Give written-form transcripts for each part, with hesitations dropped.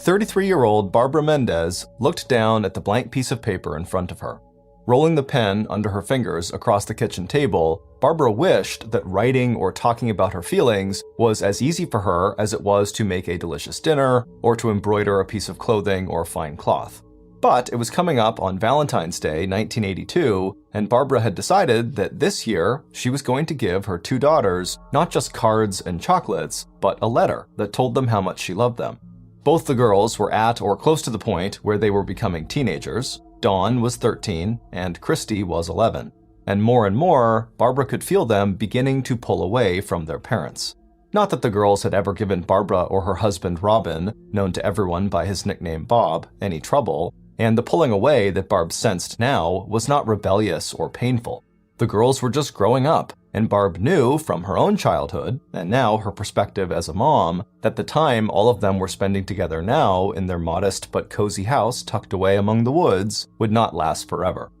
33-year-old Barbara Mendez looked down at the blank piece of paper in front of her. Rolling the pen under her fingers across the kitchen table, Barbara wished that writing or talking about her feelings was as easy for her as it was to make a delicious dinner or to embroider a piece of clothing or fine cloth. But it was coming up on Valentine's Day, 1982, and Barbara had decided that this year she was going to give her two daughters not just cards and chocolates, but a letter that told them how much she loved them. Both the girls were at or close to the point where they were becoming teenagers. Dawn was 13 and Christy was 11. And more, Barbara could feel them beginning to pull away from their parents. Not that the girls had ever given Barbara or her husband Robin, known to everyone by his nickname Bob, any trouble, and the pulling away that Barb sensed now was not rebellious or painful. The girls were just growing up, and Barb knew from her own childhood, and now her perspective as a mom, that the time all of them were spending together now in their modest but cozy house tucked away among the woods would not last forever.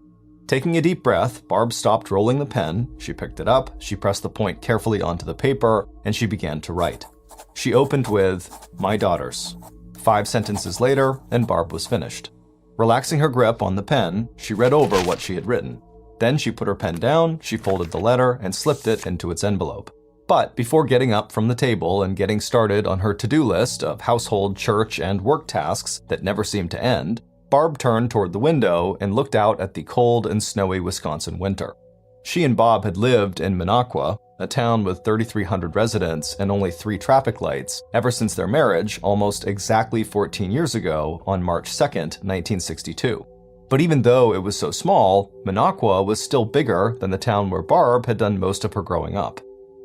Taking a deep breath, Barb stopped rolling the pen, she picked it up, she pressed the point carefully onto the paper, and she began to write. She opened with, "My daughters." 5 sentences later, and Barb was finished. Relaxing her grip on the pen, she read over what she had written. Then she put her pen down, she folded the letter, and slipped it into its envelope. But before getting up from the table and getting started on her to-do list of household, church, and work tasks that never seemed to end, Barb turned toward the window and looked out at the cold and snowy Wisconsin winter. She and Bob had lived in Minocqua, a town with 3,300 residents and only 3 traffic lights, ever since their marriage almost exactly 14 years ago on March 2nd, 1962. But even though it was so small, Minocqua was still bigger than the town where Barb had done most of her growing up.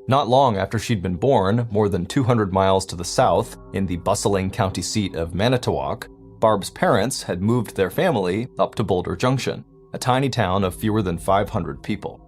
Not long after she'd been born, more than 200 miles to the south, in the bustling county seat of Manitowoc, Barb's parents had moved their family up to Boulder Junction, a tiny town of fewer than 500 people.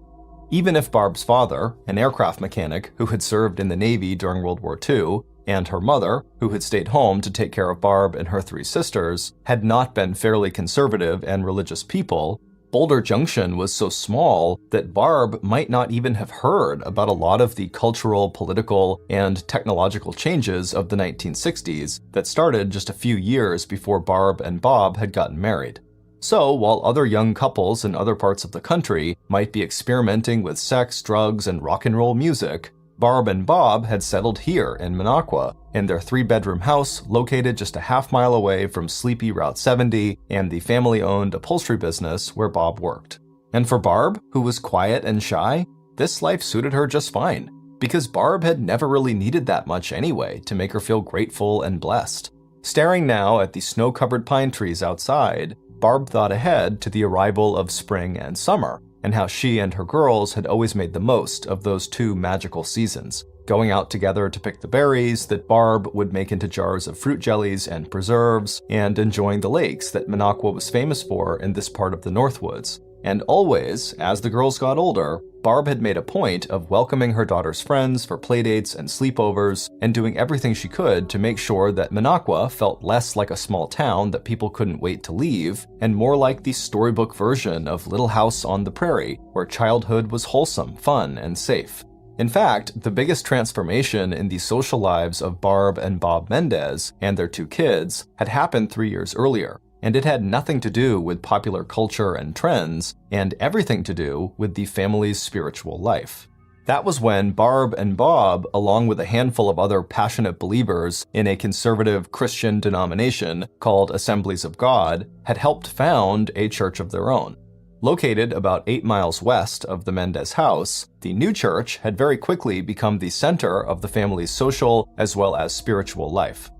Even if Barb's father, an aircraft mechanic who had served in the Navy during World War II, and her mother, who had stayed home to take care of Barb and her 3 sisters, had not been fairly conservative and religious people, Boulder Junction was so small that Barb might not even have heard about a lot of the cultural, political, and technological changes of the 1960s that started just a few years before Barb and Bob had gotten married. So, while other young couples in other parts of the country might be experimenting with sex, drugs, and rock and roll music, Barb and Bob had settled here in Minocqua, in their 3-bedroom house located just a half-mile away from sleepy Route 70 and the family-owned upholstery business where Bob worked. And for Barb, who was quiet and shy, this life suited her just fine, because Barb had never really needed that much anyway to make her feel grateful and blessed. Staring now at the snow-covered pine trees outside, Barb thought ahead to the arrival of spring and summer, and how she and her girls had always made the most of those 2 magical seasons, going out together to pick the berries that Barb would make into jars of fruit jellies and preserves, and enjoying the lakes that Minocqua was famous for in this part of the Northwoods. And always, as the girls got older, Barb had made a point of welcoming her daughter's friends for playdates and sleepovers, and doing everything she could to make sure that Minocqua felt less like a small town that people couldn't wait to leave, and more like the storybook version of Little House on the Prairie, where childhood was wholesome, fun, and safe. In fact, the biggest transformation in the social lives of Barb and Bob Mendez and their 2 kids had happened 3 years earlier. And it had nothing to do with popular culture and trends, and everything to do with the family's spiritual life. That was when Barb and Bob, along with a handful of other passionate believers in a conservative Christian denomination called Assemblies of God, had helped found a church of their own. Located about 8 miles west of the Mendez house, the new church had very quickly become the center of the family's social as well as spiritual life.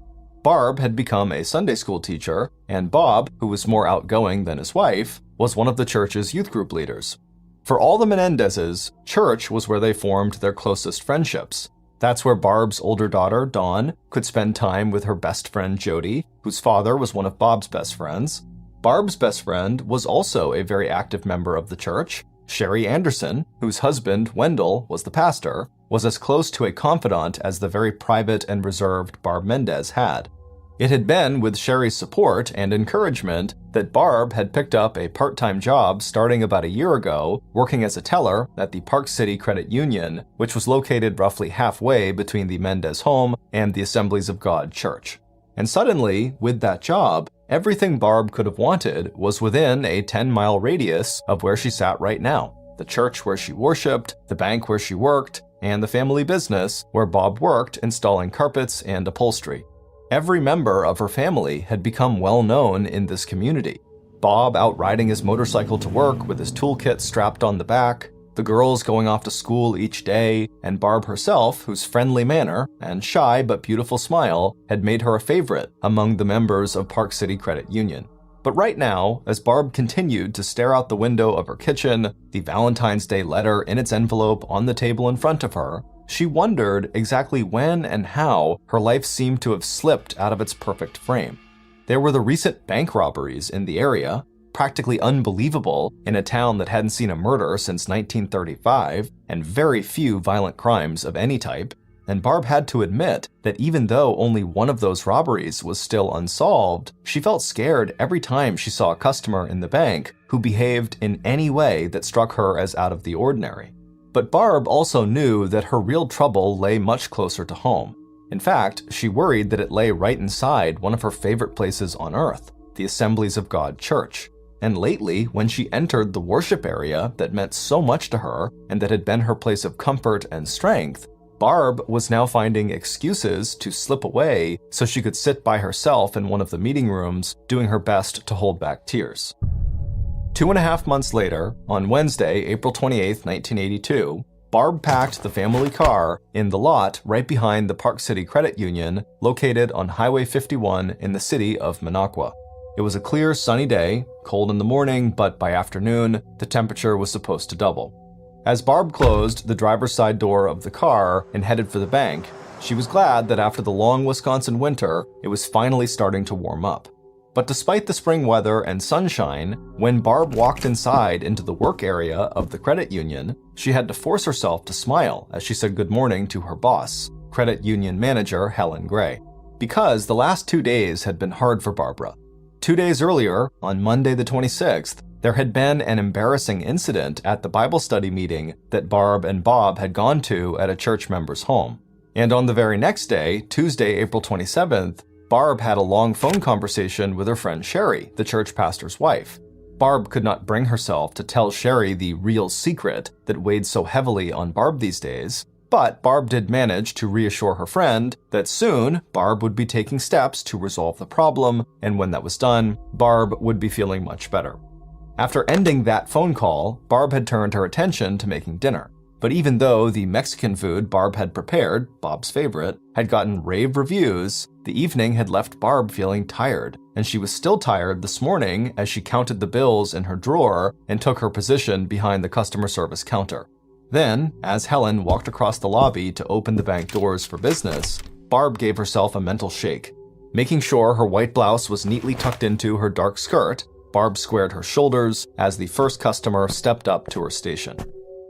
Barb had become a Sunday school teacher, and Bob, who was more outgoing than his wife, was one of the church's youth group leaders. For all the Menendezes, church was where they formed their closest friendships. That's where Barb's older daughter, Dawn, could spend time with her best friend Jody, whose father was one of Bob's best friends. Barb's best friend was also a very active member of the church. Sherry Anderson, whose husband, Wendell, was the pastor, was as close to a confidant as the very private and reserved Barb Mendez had. It had been with Sherry's support and encouragement that Barb had picked up a part-time job starting about a year ago, working as a teller at the Park City Credit Union, which was located roughly halfway between the Mendez home and the Assemblies of God church. And suddenly, with that job, everything Barb could have wanted was within a 10-mile radius of where she sat right now. The church where she worshipped, the bank where she worked, and the family business where Bob worked installing carpets and upholstery. Every member of her family had become well known in this community. Bob out riding his motorcycle to work with his toolkit strapped on the back, the girls going off to school each day, and Barb herself, whose friendly manner and shy but beautiful smile had made her a favorite among the members of Park City Credit Union. But right now, as Barb continued to stare out the window of her kitchen, the Valentine's Day letter in its envelope on the table in front of her, she wondered exactly when and how her life seemed to have slipped out of its perfect frame. There were the recent bank robberies in the area, practically unbelievable in a town that hadn't seen a murder since 1935, and very few violent crimes of any type. And Barb had to admit that even though only one of those robberies was still unsolved, she felt scared every time she saw a customer in the bank who behaved in any way that struck her as out of the ordinary. But Barb also knew that her real trouble lay much closer to home. In fact, she worried that it lay right inside one of her favorite places on earth, the Assemblies of God Church. And lately, when she entered the worship area that meant so much to her and that had been her place of comfort and strength, Barb was now finding excuses to slip away so she could sit by herself in one of the meeting rooms, doing her best to hold back tears. 2.5 months later, on Wednesday, April 28, 1982, Barb packed the family car in the lot right behind the Park City Credit Union, located on Highway 51 in the city of Minocqua. It was a clear, sunny day, cold in the morning, but by afternoon, the temperature was supposed to double. As Barb closed the driver's side door of the car and headed for the bank, she was glad that after the long Wisconsin winter, it was finally starting to warm up. But despite the spring weather and sunshine, when Barb walked inside into the work area of the credit union, she had to force herself to smile as she said good morning to her boss, credit union manager Helen Gray. Because the last 2 days had been hard for Barbara. 2 days earlier, on Monday the 26th, there had been an embarrassing incident at the Bible study meeting that Barb and Bob had gone to at a church member's home. And on the very next day, Tuesday, April 27th, Barb had a long phone conversation with her friend Sherry, the church pastor's wife. Barb could not bring herself to tell Sherry the real secret that weighed so heavily on Barb these days, but Barb did manage to reassure her friend that soon Barb would be taking steps to resolve the problem, and when that was done, Barb would be feeling much better. After ending that phone call, Barb had turned her attention to making dinner. But even though the Mexican food Barb had prepared, Bob's favorite, had gotten rave reviews, the evening had left Barb feeling tired, and she was still tired this morning as she counted the bills in her drawer and took her position behind the customer service counter. Then, as Helen walked across the lobby to open the bank doors for business, Barb gave herself a mental shake. Making sure her white blouse was neatly tucked into her dark skirt, Barb squared her shoulders as the first customer stepped up to her station.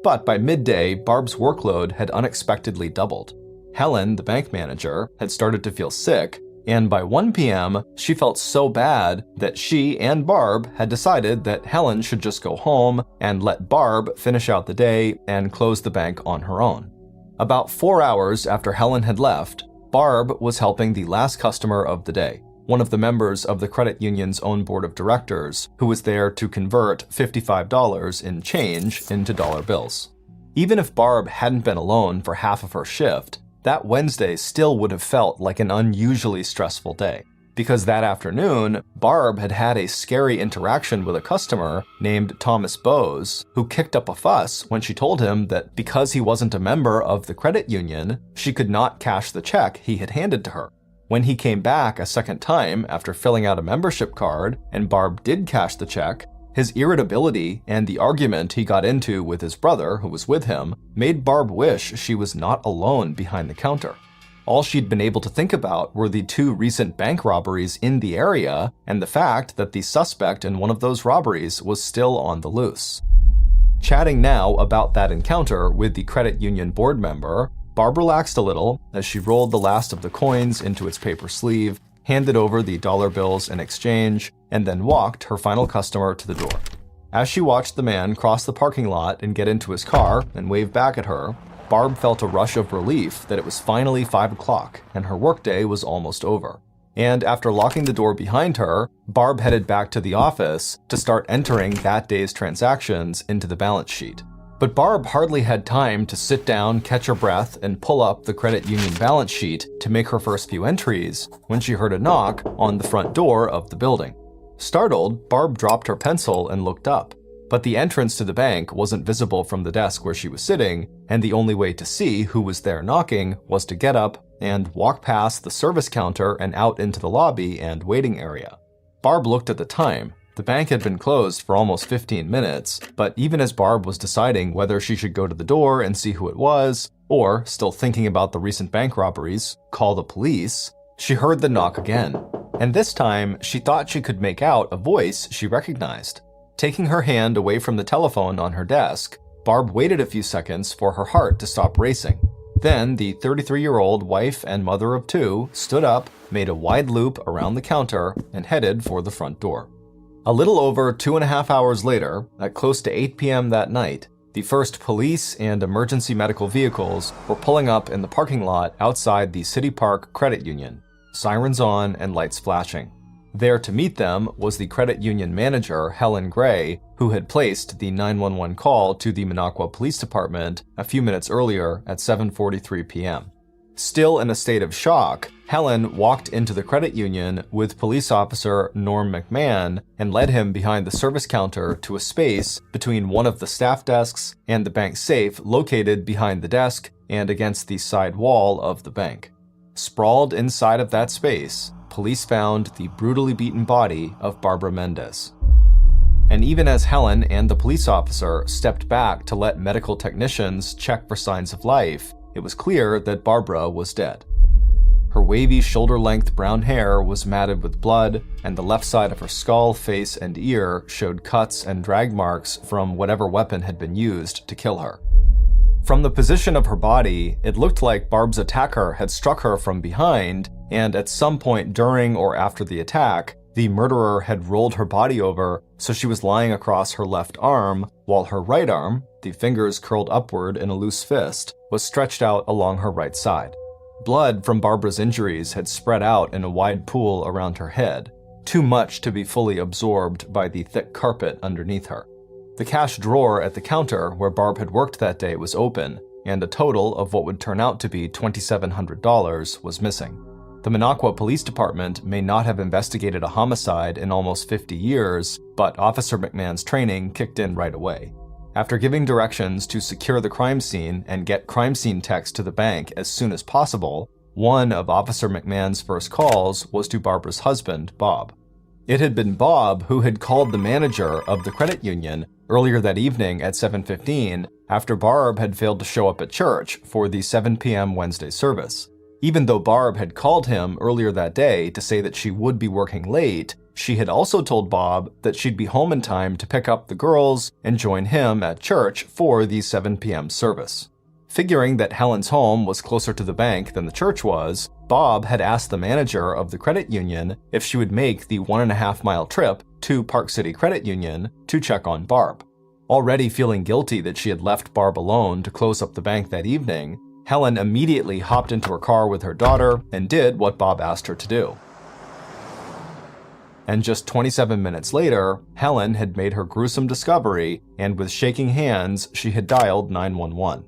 But by midday, Barb's workload had unexpectedly doubled. Helen, the bank manager, had started to feel sick, and by 1 p.m., she felt so bad that she and Barb had decided that Helen should just go home and let Barb finish out the day and close the bank on her own. About 4 hours after Helen had left, Barb was helping the last customer of the day, one of the members of the credit union's own board of directors, who was there to convert $55 in change into dollar bills. Even if Barb hadn't been alone for half of her shift, that Wednesday still would have felt like an unusually stressful day, because that afternoon, Barb had had a scary interaction with a customer named Thomas Bowes, who kicked up a fuss when she told him that because he wasn't a member of the credit union, she could not cash the check he had handed to her. When he came back a second time after filling out a membership card and Barb did cash the check, his irritability and the argument he got into with his brother, who was with him, made Barb wish she was not alone behind the counter. All she'd been able to think about were the 2 recent bank robberies in the area and the fact that the suspect in one of those robberies was still on the loose. Chatting now about that encounter with the credit union board member, Barb relaxed a little as she rolled the last of the coins into its paper sleeve, handed over the dollar bills in exchange, and then walked her final customer to the door. As she watched the man cross the parking lot and get into his car and wave back at her, Barb felt a rush of relief that it was finally 5 o'clock and her workday was almost over. and after locking the door behind her, Barb headed back to the office to start entering that day's transactions into the balance sheet. But Barb hardly had time to sit down, catch her breath, and pull up the credit union balance sheet to make her first few entries when she heard a knock on the front door of the building. Startled, Barb dropped her pencil and looked up. But the entrance to the bank wasn't visible from the desk where she was sitting, and the only way to see who was there knocking was to get up and walk past the service counter and out into the lobby and waiting area. Barb looked at the time. The bank had been closed for almost 15 minutes, but even as Barb was deciding whether she should go to the door and see who it was, or, still thinking about the recent bank robberies, call the police, she heard the knock again. And this time, she thought she could make out a voice she recognized. Taking her hand away from the telephone on her desk, Barb waited a few seconds for her heart to stop racing. Then, the 33-year-old wife and mother of two stood up, made a wide loop around the counter, and headed for the front door. A little over 2.5 hours later, at close to 8 p.m. that night, the first police and emergency medical vehicles were pulling up in the parking lot outside the City Park Credit Union, sirens on and lights flashing. There to meet them was the credit union manager, Helen Gray, who had placed the 911 call to the Minocqua Police Department a few minutes earlier at 7:43 p.m. Still in a state of shock, Helen walked into the credit union with police officer Norm McMahon and led him behind the service counter to a space between one of the staff desks and the bank safe located behind the desk and against the side wall of the bank. Sprawled inside of that space, police found the brutally beaten body of Barbara Mendez. And even as Helen and the police officer stepped back to let medical technicians check for signs of life, it was clear that Barbara was dead. Her wavy shoulder-length brown hair was matted with blood, and the left side of her skull, face, and ear showed cuts and drag marks from whatever weapon had been used to kill her. From the position of her body, it looked like Barb's attacker had struck her from behind, and at some point during or after the attack, the murderer had rolled her body over so she was lying across her left arm, while her right arm, the fingers curled upward in a loose fist, was stretched out along her right side. Blood from Barbara's injuries had spread out in a wide pool around her head, too much to be fully absorbed by the thick carpet underneath her. The cash drawer at the counter where Barb had worked that day was open, and a total of what would turn out to be $2,700 was missing. The Minocqua Police Department may not have investigated a homicide in almost 50 years, but Officer McMahon's training kicked in right away. After giving directions to secure the crime scene and get crime scene techs to the bank as soon as possible, one of Officer McMahon's first calls was to Barbara's husband, Bob. It had been Bob who had called the manager of the credit union earlier that evening at 7:15 after Barb had failed to show up at church for the 7 p.m. Wednesday service. Even though Barb had called him earlier that day to say that she would be working late, she had also told Bob that she'd be home in time to pick up the girls and join him at church for the 7 p.m. service. Figuring that Helen's home was closer to the bank than the church was, Bob had asked the manager of the credit union if she would make the 1.5-mile trip to Park City Credit Union to check on Barb. Already feeling guilty that she had left Barb alone to close up the bank that evening, Helen immediately hopped into her car with her daughter and did what Bob asked her to do. And just 27 minutes later, Helen had made her gruesome discovery, and with shaking hands, she had dialed 911.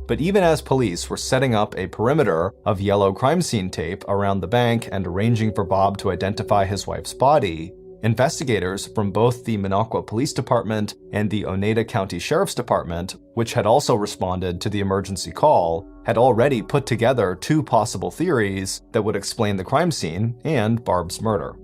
But even as police were setting up a perimeter of yellow crime scene tape around the bank and arranging for Bob to identify his wife's body, investigators from both the Minocqua Police Department and the Oneida County Sheriff's Department, which had also responded to the emergency call, had already put together two possible theories that would explain the crime scene and Barb's murder.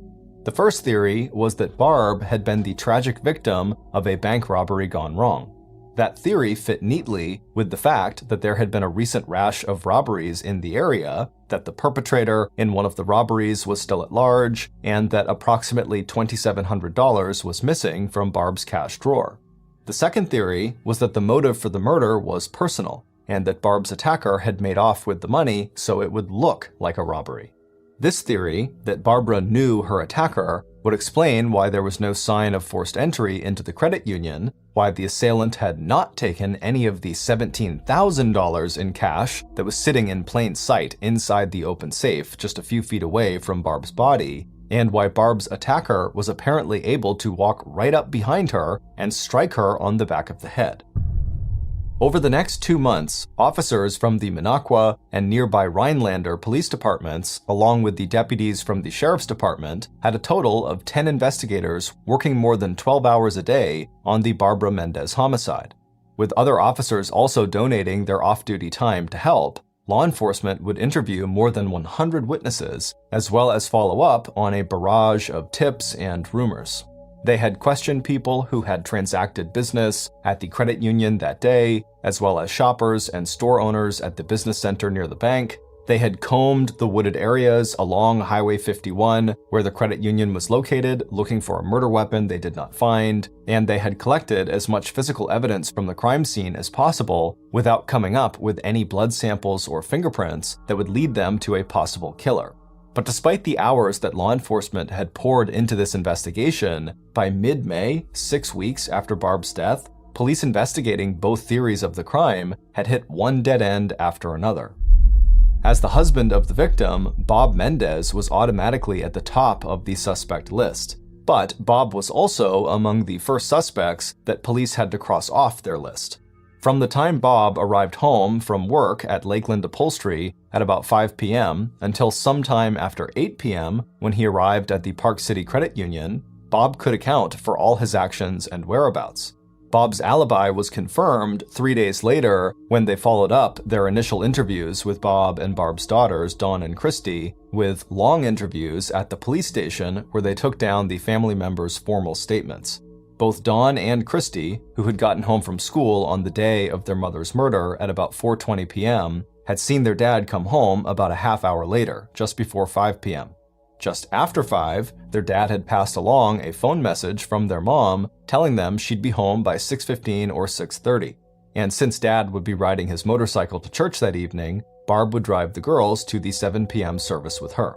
The first theory was that Barb had been the tragic victim of a bank robbery gone wrong. That theory fit neatly with the fact that there had been a recent rash of robberies in the area, that the perpetrator in one of the robberies was still at large, and that approximately $2,700 was missing from Barb's cash drawer. The second theory was that the motive for the murder was personal, and that Barb's attacker had made off with the money so it would look like a robbery. This theory, that Barbara knew her attacker, would explain why there was no sign of forced entry into the credit union, why the assailant had not taken any of the $17,000 in cash that was sitting in plain sight inside the open safe just a few feet away from Barb's body, and why Barb's attacker was apparently able to walk right up behind her and strike her on the back of the head. Over the next 2 months, officers from the Minocqua and nearby Rhinelander police departments, along with the deputies from the sheriff's department, had a total of 10 investigators working more than 12 hours a day on the Barbara Mendez homicide. With other officers also donating their off-duty time to help, law enforcement would interview more than 100 witnesses, as well as follow up on a barrage of tips and rumors. They had questioned people who had transacted business at the credit union that day, as well as shoppers and store owners at the business center near the bank. They had combed the wooded areas along Highway 51 where the credit union was located, looking for a murder weapon they did not find, and they had collected as much physical evidence from the crime scene as possible without coming up with any blood samples or fingerprints that would lead them to a possible killer. But despite the hours that law enforcement had poured into this investigation, by mid-May, 6 weeks after Barb's death, police investigating both theories of the crime had hit one dead end after another. As the husband of the victim, Bob Mendez was automatically at the top of the suspect list. But Bob was also among the first suspects that police had to cross off their list. From the time Bob arrived home from work at Lakeland Upholstery at about 5 p.m. until sometime after 8 p.m. when he arrived at the Park City Credit Union, Bob could account for all his actions and whereabouts. Bob's alibi was confirmed 3 days later when they followed up their initial interviews with Bob and Barb's daughters, Dawn and Christy, with long interviews at the police station where they took down the family members' formal statements. Both Dawn and Christy, who had gotten home from school on the day of their mother's murder at about 4:20 p.m., had seen their dad come home about a half hour later, just before 5 p.m. Just after 5, their dad had passed along a phone message from their mom telling them she'd be home by 6:15 or 6:30. And since Dad would be riding his motorcycle to church that evening, Barb would drive the girls to the 7 p.m. service with her.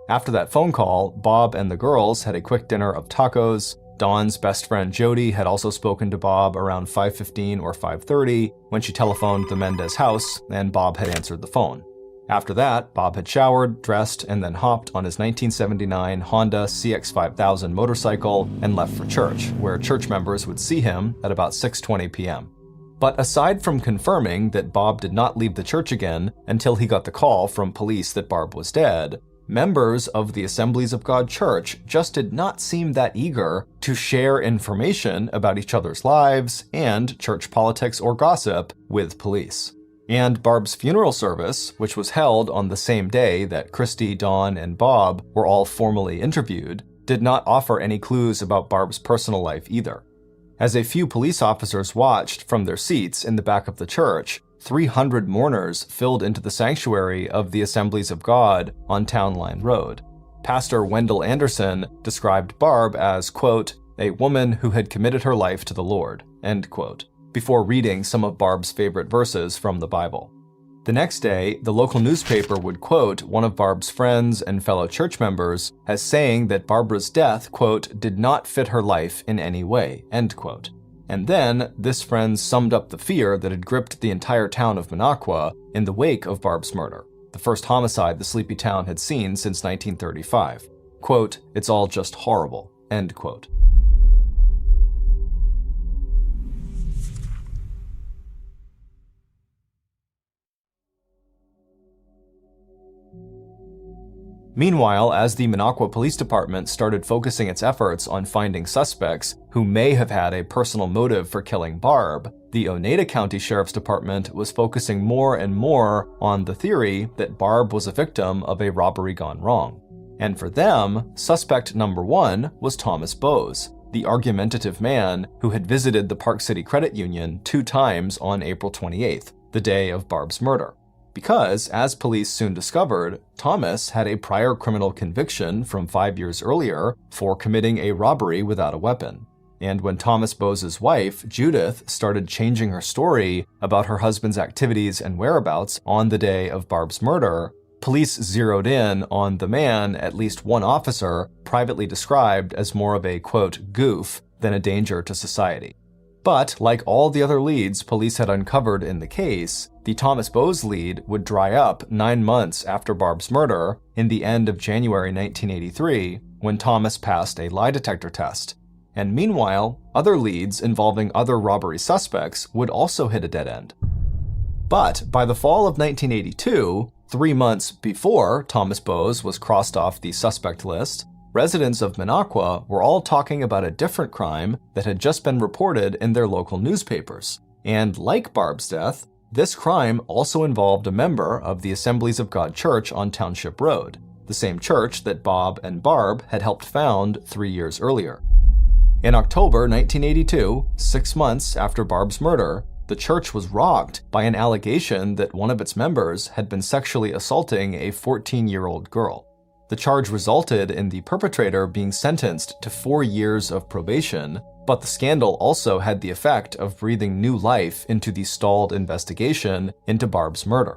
After that phone call, Bob and the girls had a quick dinner of tacos. Dawn's best friend Jody had also spoken to Bob around 5:15 or 5:30 when she telephoned the Mendez house, and Bob had answered the phone. After that, Bob had showered, dressed, and then hopped on his 1979 Honda CX-5000 motorcycle and left for church, where church members would see him at about 6:20 p.m. But aside from confirming that Bob did not leave the church again until he got the call from police that Barb was dead, members of the Assemblies of God Church just did not seem that eager to share information about each other's lives and church politics or gossip with police. And Barb's funeral service, which was held on the same day that Christy, Dawn, and Bob were all formally interviewed, did not offer any clues about Barb's personal life either. As a few police officers watched from their seats in the back of the church, 300 mourners filled into the sanctuary of the Assemblies of God on Town Line Road. Pastor Wendell Anderson described Barb as, quote, a woman who had committed her life to the Lord, end quote, before reading some of Barb's favorite verses from the Bible. The next day, the local newspaper would quote one of Barb's friends and fellow church members as saying that Barbara's death, quote, did not fit her life in any way, end quote. And then, this friend summed up the fear that had gripped the entire town of Minocqua in the wake of Barb's murder, the first homicide the sleepy town had seen since 1935. Quote, it's all just horrible, end quote. Meanwhile, as the Minocqua Police Department started focusing its efforts on finding suspects who may have had a personal motive for killing Barb, the Oneida County Sheriff's Department was focusing more and more on the theory that Barb was a victim of a robbery gone wrong. And for them, suspect number 1 was Thomas Bowes, the argumentative man who had visited the Park City Credit Union 2 times on April 28th, the day of Barb's murder. Because, as police soon discovered, Thomas had a prior criminal conviction from 5 years earlier for committing a robbery without a weapon. And when Thomas Bowes' wife, Judith, started changing her story about her husband's activities and whereabouts on the day of Barb's murder, police zeroed in on the man at least one officer privately described as more of a, quote, goof than a danger to society. But, like all the other leads police had uncovered in the case, the Thomas Bowes lead would dry up 9 months after Barb's murder in the end of January 1983, when Thomas passed a lie detector test. And meanwhile, other leads involving other robbery suspects would also hit a dead end. But by the fall of 1982, 3 months before Thomas Bowes was crossed off the suspect list, residents of Minocqua were all talking about a different crime that had just been reported in their local newspapers. And like Barb's death, this crime also involved a member of the Assemblies of God Church on Township Road, the same church that Bob and Barb had helped found 3 years earlier. In October 1982, 6 months after Barb's murder, the church was rocked by an allegation that one of its members had been sexually assaulting a 14-year-old girl. The charge resulted in the perpetrator being sentenced to 4 years of probation, but the scandal also had the effect of breathing new life into the stalled investigation into Barb's murder.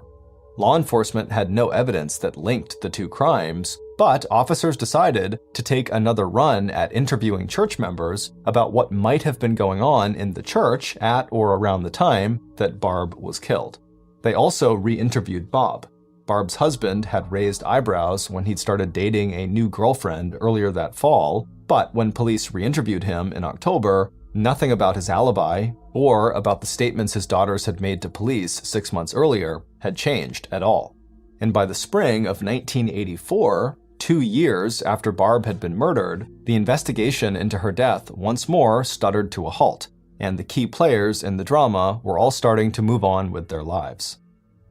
Law enforcement had no evidence that linked the two crimes, but officers decided to take another run at interviewing church members about what might have been going on in the church at or around the time that Barb was killed. They also re-interviewed Bob. Barb's husband had raised eyebrows when he'd started dating a new girlfriend earlier that fall, but when police re-interviewed him in October, nothing about his alibi or about the statements his daughters had made to police 6 months earlier had changed at all. And by the spring of 1984, 2 years after Barb had been murdered, the investigation into her death once more stuttered to a halt, and the key players in the drama were all starting to move on with their lives.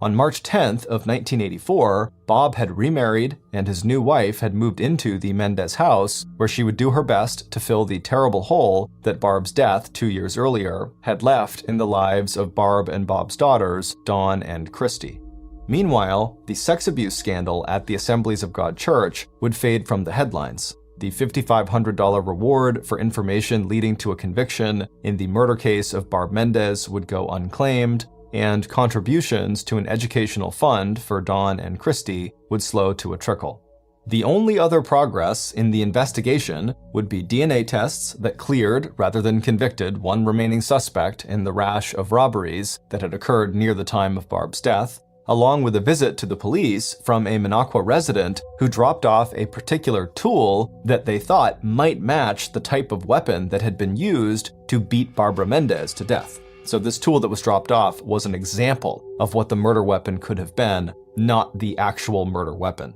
On March 10th of 1984, Bob had remarried and his new wife had moved into the Mendez house, where she would do her best to fill the terrible hole that Barb's death 2 years earlier had left in the lives of Barb and Bob's daughters, Dawn and Christy. Meanwhile, the sex abuse scandal at the Assemblies of God Church would fade from the headlines. The $5,500 reward for information leading to a conviction in the murder case of Barb Mendez would go unclaimed, and contributions to an educational fund for Dawn and Christy would slow to a trickle. The only other progress in the investigation would be DNA tests that cleared rather than convicted one remaining suspect in the rash of robberies that had occurred near the time of Barb's death, along with a visit to the police from a Minocqua resident who dropped off a particular tool that they thought might match the type of weapon that had been used to beat Barbara Mendez to death. So this tool that was dropped off was an example of what the murder weapon could have been, not the actual murder weapon.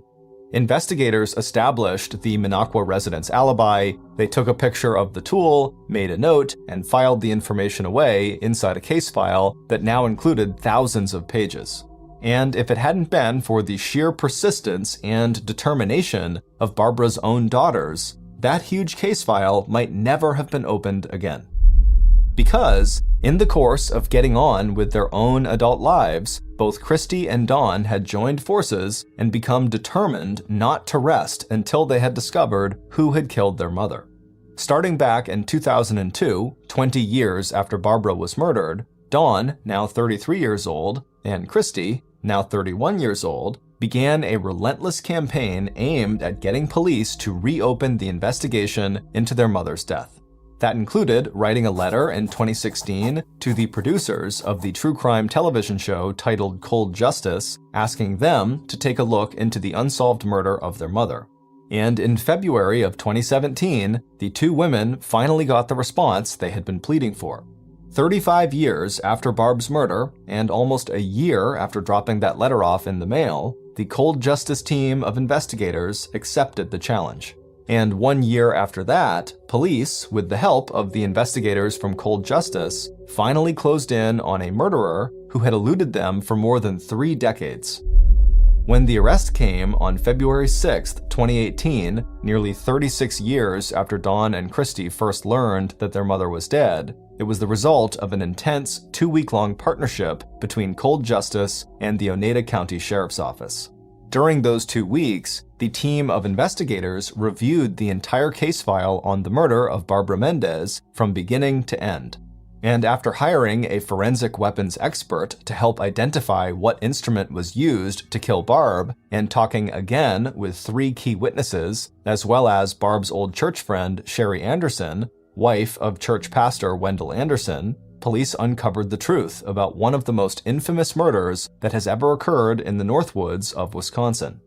Investigators established the Minocqua resident's alibi. They took a picture of the tool, made a note, and filed the information away inside a case file that now included thousands of pages. And if it hadn't been for the sheer persistence and determination of Barbara's own daughters, that huge case file might never have been opened again. Because, in the course of getting on with their own adult lives, both Christy and Dawn had joined forces and become determined not to rest until they had discovered who had killed their mother. Starting back in 2002, 20 years after Barbara was murdered, Dawn, now 33 years old, and Christy, now 31 years old, began a relentless campaign aimed at getting police to reopen the investigation into their mother's death. That included writing a letter in 2016 to the producers of the true crime television show titled Cold Justice, asking them to take a look into the unsolved murder of their mother. And in February of 2017, the two women finally got the response they had been pleading for. 35 years after Barb's murder, and almost a year after dropping that letter off in the mail, the Cold Justice team of investigators accepted the challenge. And 1 year after that, police, with the help of the investigators from Cold Justice, finally closed in on a murderer who had eluded them for more than 3 decades. When the arrest came on February 6, 2018, nearly 36 years after Dawn and Christy first learned that their mother was dead, it was the result of an intense 2-week-long partnership between Cold Justice and the Oneida County Sheriff's Office. During those 2 weeks, the team of investigators reviewed the entire case file on the murder of Barbara Mendez from beginning to end. And after hiring a forensic weapons expert to help identify what instrument was used to kill Barb, and talking again with 3 key witnesses, as well as Barb's old church friend Sherry Anderson, wife of church pastor Wendell Anderson, police uncovered the truth about one of the most infamous murders that has ever occurred in the Northwoods of Wisconsin.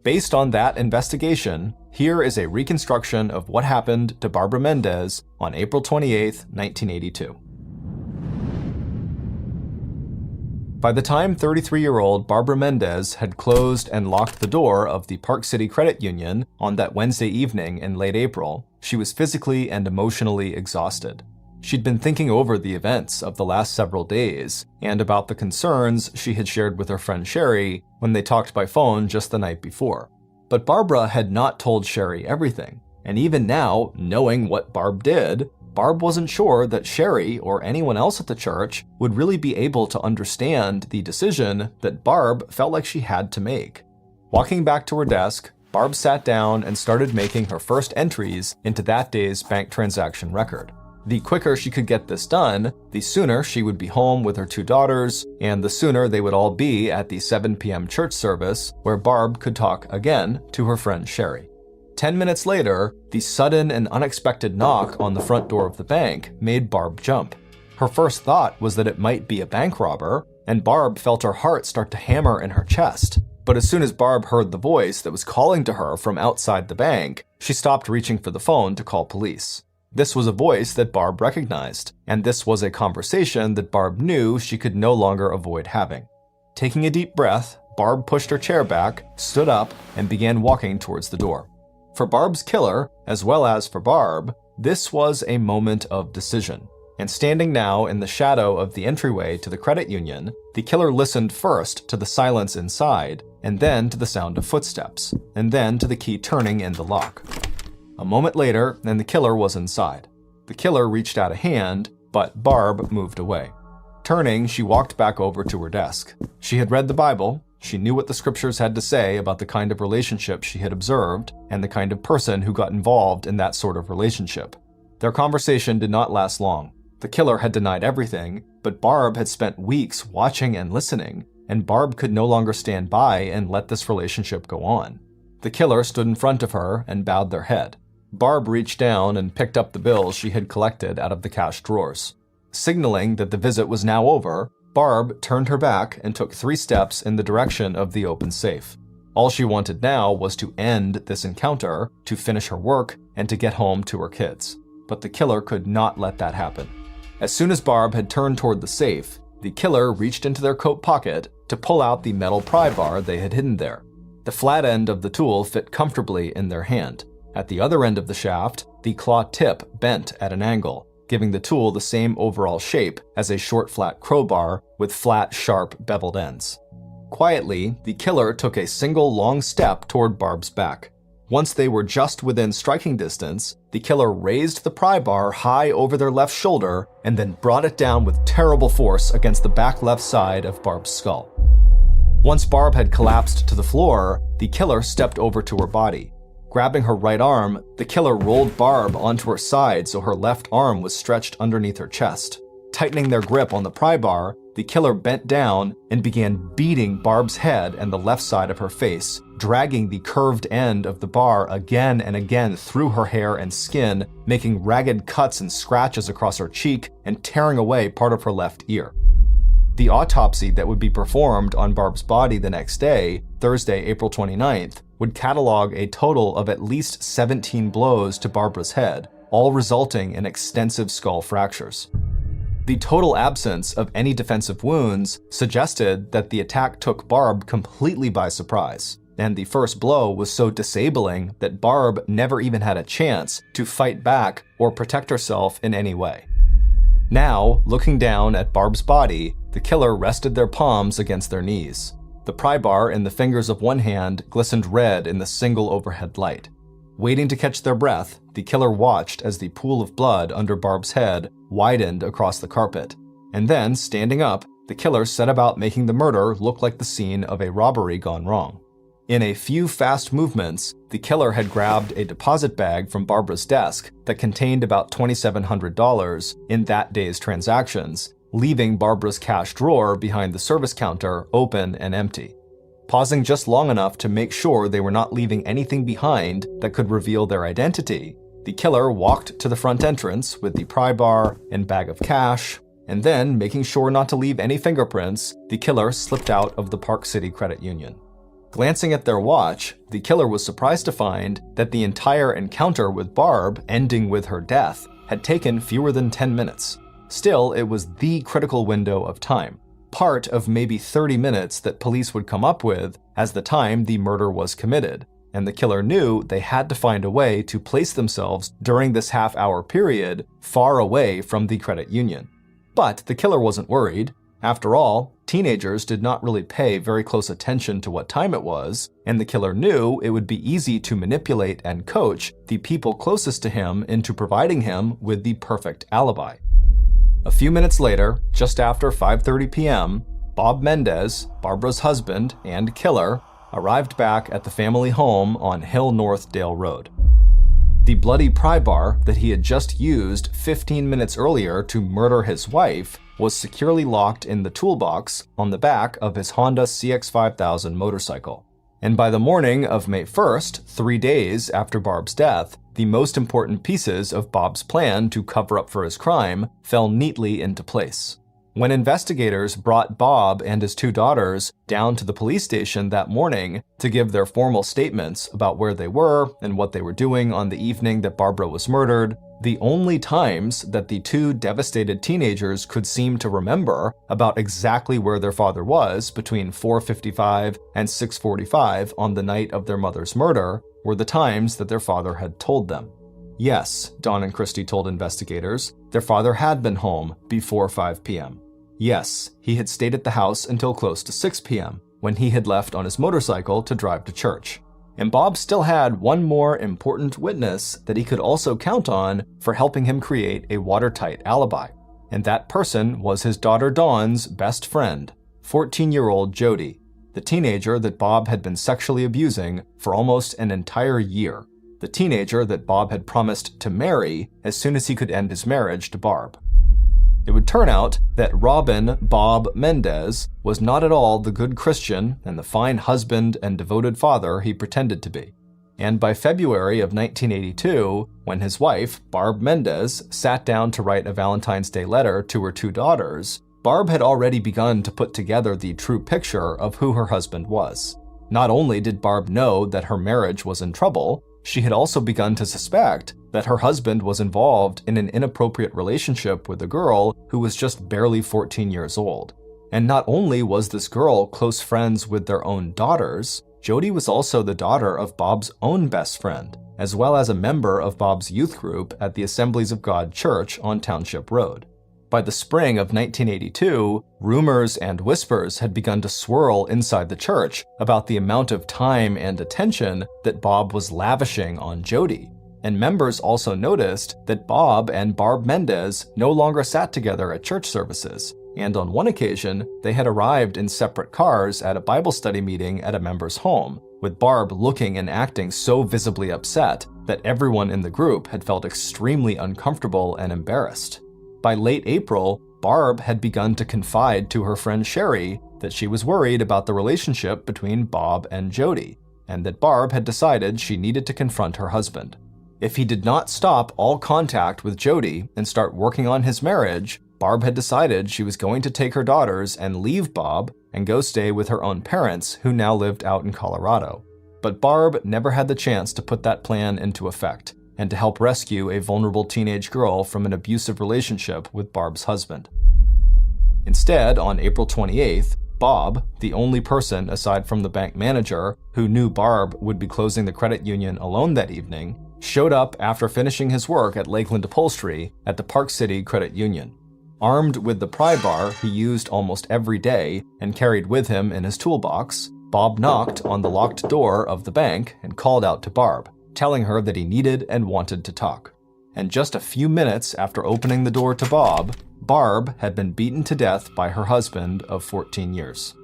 Based on that investigation, here is a reconstruction of what happened to Barbara Mendez on April 28, 1982. By the time 33-year-old Barbara Mendez had closed and locked the door of the Park City Credit Union on that Wednesday evening in late April, she was physically and emotionally exhausted. She'd been thinking over the events of the last several days and about the concerns she had shared with her friend Sherry when they talked by phone just the night before. But Barbara had not told Sherry everything, and even now, knowing what Barb did, Barb wasn't sure that Sherry or anyone else at the church would really be able to understand the decision that Barb felt like she had to make. Walking back to her desk, Barb sat down and started making her first entries into that day's bank transaction record. The quicker she could get this done, the sooner she would be home with her 2 daughters, and the sooner they would all be at the 7 p.m. church service where Barb could talk again to her friend Sherry. 10 minutes later, the sudden and unexpected knock on the front door of the bank made Barb jump. Her first thought was that it might be a bank robber, and Barb felt her heart start to hammer in her chest. But as soon as Barb heard the voice that was calling to her from outside the bank, she stopped reaching for the phone to call police. This was a voice that Barb recognized, and this was a conversation that Barb knew she could no longer avoid having. Taking a deep breath, Barb pushed her chair back, stood up, and began walking towards the door. For Barb's killer, as well as for Barb, this was a moment of decision. And standing now in the shadow of the entryway to the credit union, the killer listened first to the silence inside, and then to the sound of footsteps, and then to the key turning in the lock. A moment later, and the killer was inside. The killer reached out a hand, but Barb moved away. Turning, she walked back over to her desk. She had read the Bible. She knew what the scriptures had to say about the kind of relationship she had observed and the kind of person who got involved in that sort of relationship. Their conversation did not last long. The killer had denied everything, but Barb had spent weeks watching and listening, and Barb could no longer stand by and let this relationship go on. The killer stood in front of her and bowed their head. Barb reached down and picked up the bills she had collected out of the cash drawers. Signaling that the visit was now over, Barb turned her back and took 3 steps in the direction of the open safe. All she wanted now was to end this encounter, to finish her work, and to get home to her kids. But the killer could not let that happen. As soon as Barb had turned toward the safe, the killer reached into their coat pocket to pull out the metal pry bar they had hidden there. The flat end of the tool fit comfortably in their hand. At the other end of the shaft, the claw tip bent at an angle, giving the tool the same overall shape as a short flat crowbar with flat, sharp, beveled ends. Quietly, the killer took a single long step toward Barb's back. Once they were just within striking distance, the killer raised the pry bar high over their left shoulder and then brought it down with terrible force against the back left side of Barb's skull. Once Barb had collapsed to the floor, the killer stepped over to her body. Grabbing her right arm, the killer rolled Barb onto her side so her left arm was stretched underneath her chest. Tightening their grip on the pry bar, the killer bent down and began beating Barb's head and the left side of her face, dragging the curved end of the bar again and again through her hair and skin, making ragged cuts and scratches across her cheek and tearing away part of her left ear. The autopsy that would be performed on Barb's body the next day, Thursday, April 29th, would catalog a total of at least 17 blows to Barbara's head, all resulting in extensive skull fractures. The total absence of any defensive wounds suggested that the attack took Barb completely by surprise, and the first blow was so disabling that Barb never even had a chance to fight back or protect herself in any way. Now, looking down at Barb's body, the killer rested their palms against their knees. The pry bar in the fingers of one hand glistened red in the single overhead light. Waiting to catch their breath, the killer watched as the pool of blood under Barb's head widened across the carpet. And then, standing up, the killer set about making the murder look like the scene of a robbery gone wrong. In a few fast movements, the killer had grabbed a deposit bag from Barbara's desk that contained about $2,700 in that day's transactions, leaving Barbara's cash drawer behind the service counter open and empty. Pausing just long enough to make sure they were not leaving anything behind that could reveal their identity, the killer walked to the front entrance with the pry bar and bag of cash, and then, making sure not to leave any fingerprints, the killer slipped out of the Park City Credit Union. Glancing at their watch, the killer was surprised to find that the entire encounter with Barb, ending with her death, had taken fewer than 10 minutes. Still, it was the critical window of time, part of maybe 30 minutes that police would come up with as the time the murder was committed, and the killer knew they had to find a way to place themselves during this half-hour period far away from the credit union. But the killer wasn't worried. After all, teenagers did not really pay very close attention to what time it was, and the killer knew it would be easy to manipulate and coach the people closest to him into providing him with the perfect alibi. A few minutes later, just after 5:30 p.m., Bob Mendez, Barbara's husband and killer, arrived back at the family home on Hill North Dale Road. The bloody pry bar that he had just used 15 minutes earlier to murder his wife was securely locked in the toolbox on the back of his Honda CX-5000 motorcycle. And by the morning of May 1st, 3 days after Barb's death, the most important pieces of Bob's plan to cover up for his crime fell neatly into place. When investigators brought Bob and his 2 daughters down to the police station that morning to give their formal statements about where they were and what they were doing on the evening that Barbara was murdered, the only times that the 2 devastated teenagers could seem to remember about exactly where their father was between 4:55 and 6:45 on the night of their mother's murder were the times that their father had told them. Yes, Don and Christy told investigators, their father had been home before 5 p.m. Yes, he had stayed at the house until close to 6 p.m., when he had left on his motorcycle to drive to church. And Bob still had one more important witness that he could also count on for helping him create a watertight alibi. And that person was his daughter Dawn's best friend, 14-year-old Jody, the teenager that Bob had been sexually abusing for almost an entire year, the teenager that Bob had promised to marry as soon as he could end his marriage to Barb. It would turn out that Robin Bob Mendez was not at all the good Christian and the fine husband and devoted father he pretended to be. And by February of 1982, when his wife, Barb Mendez, sat down to write a Valentine's Day letter to her 2 daughters, Barb had already begun to put together the true picture of who her husband was. Not only did Barb know that her marriage was in trouble, she had also begun to suspect that her husband was involved in an inappropriate relationship with a girl who was just barely 14 years old. And not only was this girl close friends with their own daughters, Jody was also the daughter of Bob's own best friend, as well as a member of Bob's youth group at the Assemblies of God Church on Township Road. By the spring of 1982, rumors and whispers had begun to swirl inside the church about the amount of time and attention that Bob was lavishing on Jody. And members also noticed that Bob and Barb Mendez no longer sat together at church services, and on one occasion, they had arrived in separate cars at a Bible study meeting at a member's home, with Barb looking and acting so visibly upset that everyone in the group had felt extremely uncomfortable and embarrassed. By late April, Barb had begun to confide to her friend Sherry that she was worried about the relationship between Bob and Jody, and that Barb had decided she needed to confront her husband. If he did not stop all contact with Jody and start working on his marriage, Barb had decided she was going to take her daughters and leave Bob and go stay with her own parents, who now lived out in Colorado. But Barb never had the chance to put that plan into effect and to help rescue a vulnerable teenage girl from an abusive relationship with Barb's husband. Instead, on April 28th, Bob, the only person aside from the bank manager who knew Barb would be closing the credit union alone that evening, showed up after finishing his work at Lakeland Upholstery at the Park City Credit Union. Armed with the pry bar he used almost every day and carried with him in his toolbox, Bob knocked on the locked door of the bank and called out to Barb, telling her that he needed and wanted to talk. And just a few minutes after opening the door to Bob, Barb had been beaten to death by her husband of 14 years.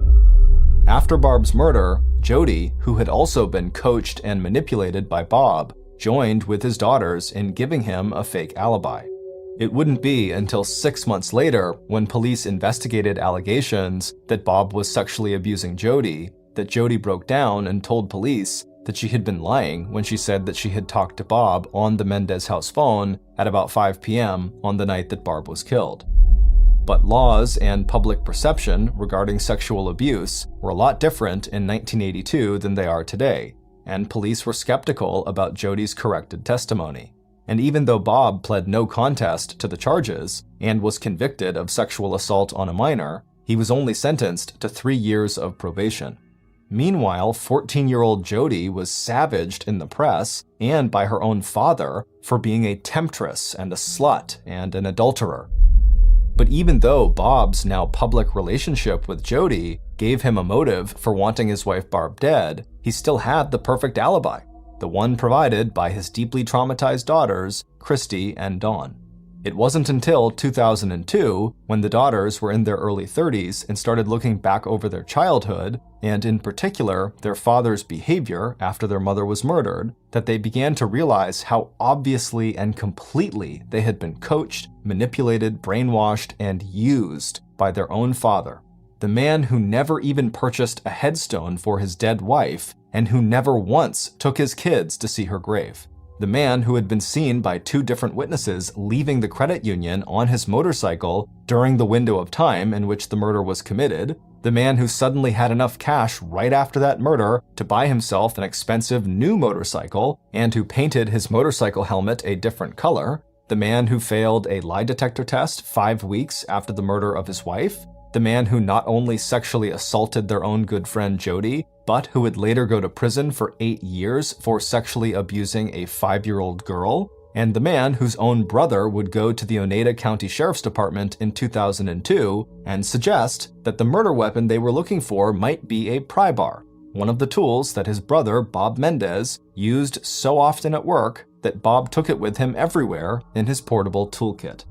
After Barb's murder, Jody, who had also been coached and manipulated by Bob, joined with his daughters in giving him a fake alibi. It wouldn't be until 6 months later, when police investigated allegations that Bob was sexually abusing Jody, that Jody broke down and told police that she had been lying when she said that she had talked to Bob on the Mendez house phone at about 5 p.m. on the night that Barb was killed. But laws and public perception regarding sexual abuse were a lot different in 1982 than they are today, and police were skeptical about Jody's corrected testimony. And even though Bob pled no contest to the charges and was convicted of sexual assault on a minor, he was only sentenced to 3 years of probation. Meanwhile, 14-year-old Jody was savaged in the press and by her own father for being a temptress and a slut and an adulterer. But even though Bob's now public relationship with Jody gave him a motive for wanting his wife Barb dead, he still had the perfect alibi, the one provided by his deeply traumatized daughters, Christy and Dawn. It wasn't until 2002, when the daughters were in their early 30s and started looking back over their childhood, and in particular their father's behavior after their mother was murdered, that they began to realize how obviously and completely they had been coached, manipulated, brainwashed, and used by their own father, the man who never even purchased a headstone for his dead wife and who never once took his kids to see her grave. The man who had been seen by 2 different witnesses leaving the credit union on his motorcycle during the window of time in which the murder was committed, the man who suddenly had enough cash right after that murder to buy himself an expensive new motorcycle and who painted his motorcycle helmet a different color, the man who failed a lie detector test 5 weeks after the murder of his wife, the man who not only sexually assaulted their own good friend Jody, but who would later go to prison for 8 years for sexually abusing a 5-year-old girl, and the man whose own brother would go to the Oneida County Sheriff's Department in 2002 and suggest that the murder weapon they were looking for might be a pry bar, one of the tools that his brother, Bob Mendez, used so often at work that Bob took it with him everywhere in his portable toolkit.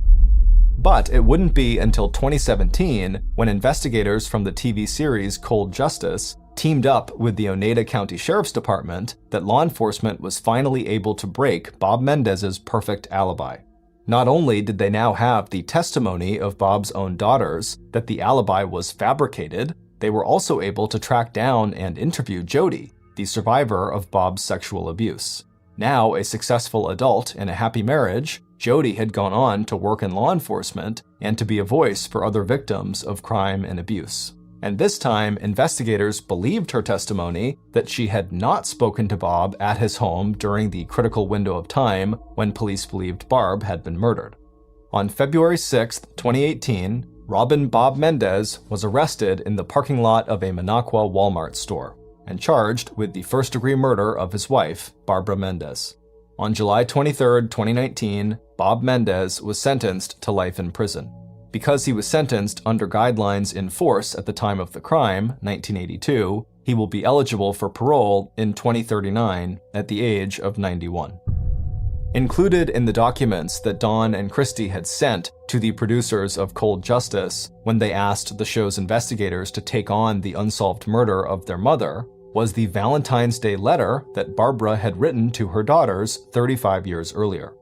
But it wouldn't be until 2017 when investigators from the TV series Cold Justice teamed up with the Oneida County Sheriff's Department that law enforcement was finally able to break Bob Mendez's perfect alibi. Not only did they now have the testimony of Bob's own daughters that the alibi was fabricated, they were also able to track down and interview Jody, the survivor of Bob's sexual abuse. Now a successful adult in a happy marriage, Jody had gone on to work in law enforcement and to be a voice for other victims of crime and abuse. And this time, investigators believed her testimony that she had not spoken to Bob at his home during the critical window of time when police believed Barb had been murdered. On February 6, 2018, Robin Bob Mendez was arrested in the parking lot of a Minocqua Walmart store and charged with the first-degree murder of his wife, Barbara Mendez. On July 23, 2019, Bob Mendez was sentenced to life in prison. Because he was sentenced under guidelines in force at the time of the crime, 1982, he will be eligible for parole in 2039 at the age of 91. Included in the documents that Dawn and Christy had sent to the producers of Cold Justice when they asked the show's investigators to take on the unsolved murder of their mother was the Valentine's Day letter that Barbara had written to her daughters 35 years earlier.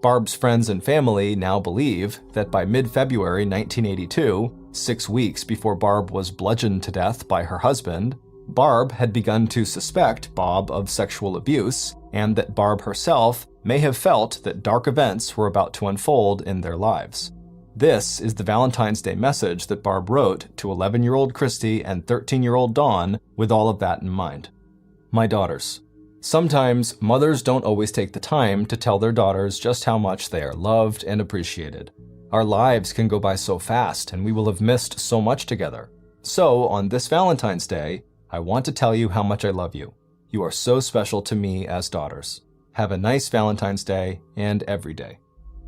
Barb's friends and family now believe that by mid-February 1982, 6 weeks before Barb was bludgeoned to death by her husband, Barb had begun to suspect Bob of sexual abuse, and that Barb herself may have felt that dark events were about to unfold in their lives. This is the Valentine's Day message that Barb wrote to 11-year-old Christy and 13-year-old Dawn with all of that in mind. My daughters. Sometimes mothers don't always take the time to tell their daughters just how much they are loved and appreciated. Our lives can go by so fast and we will have missed so much together. So, on this Valentine's Day, I want to tell you how much I love you. You are so special to me as daughters. Have a nice Valentine's Day and every day.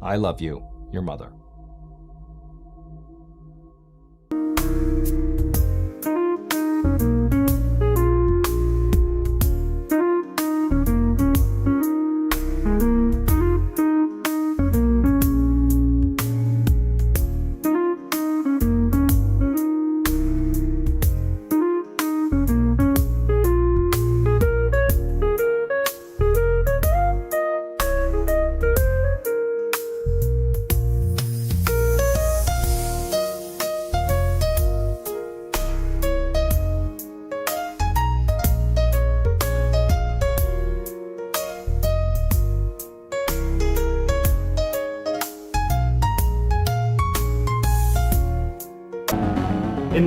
I love you, your mother.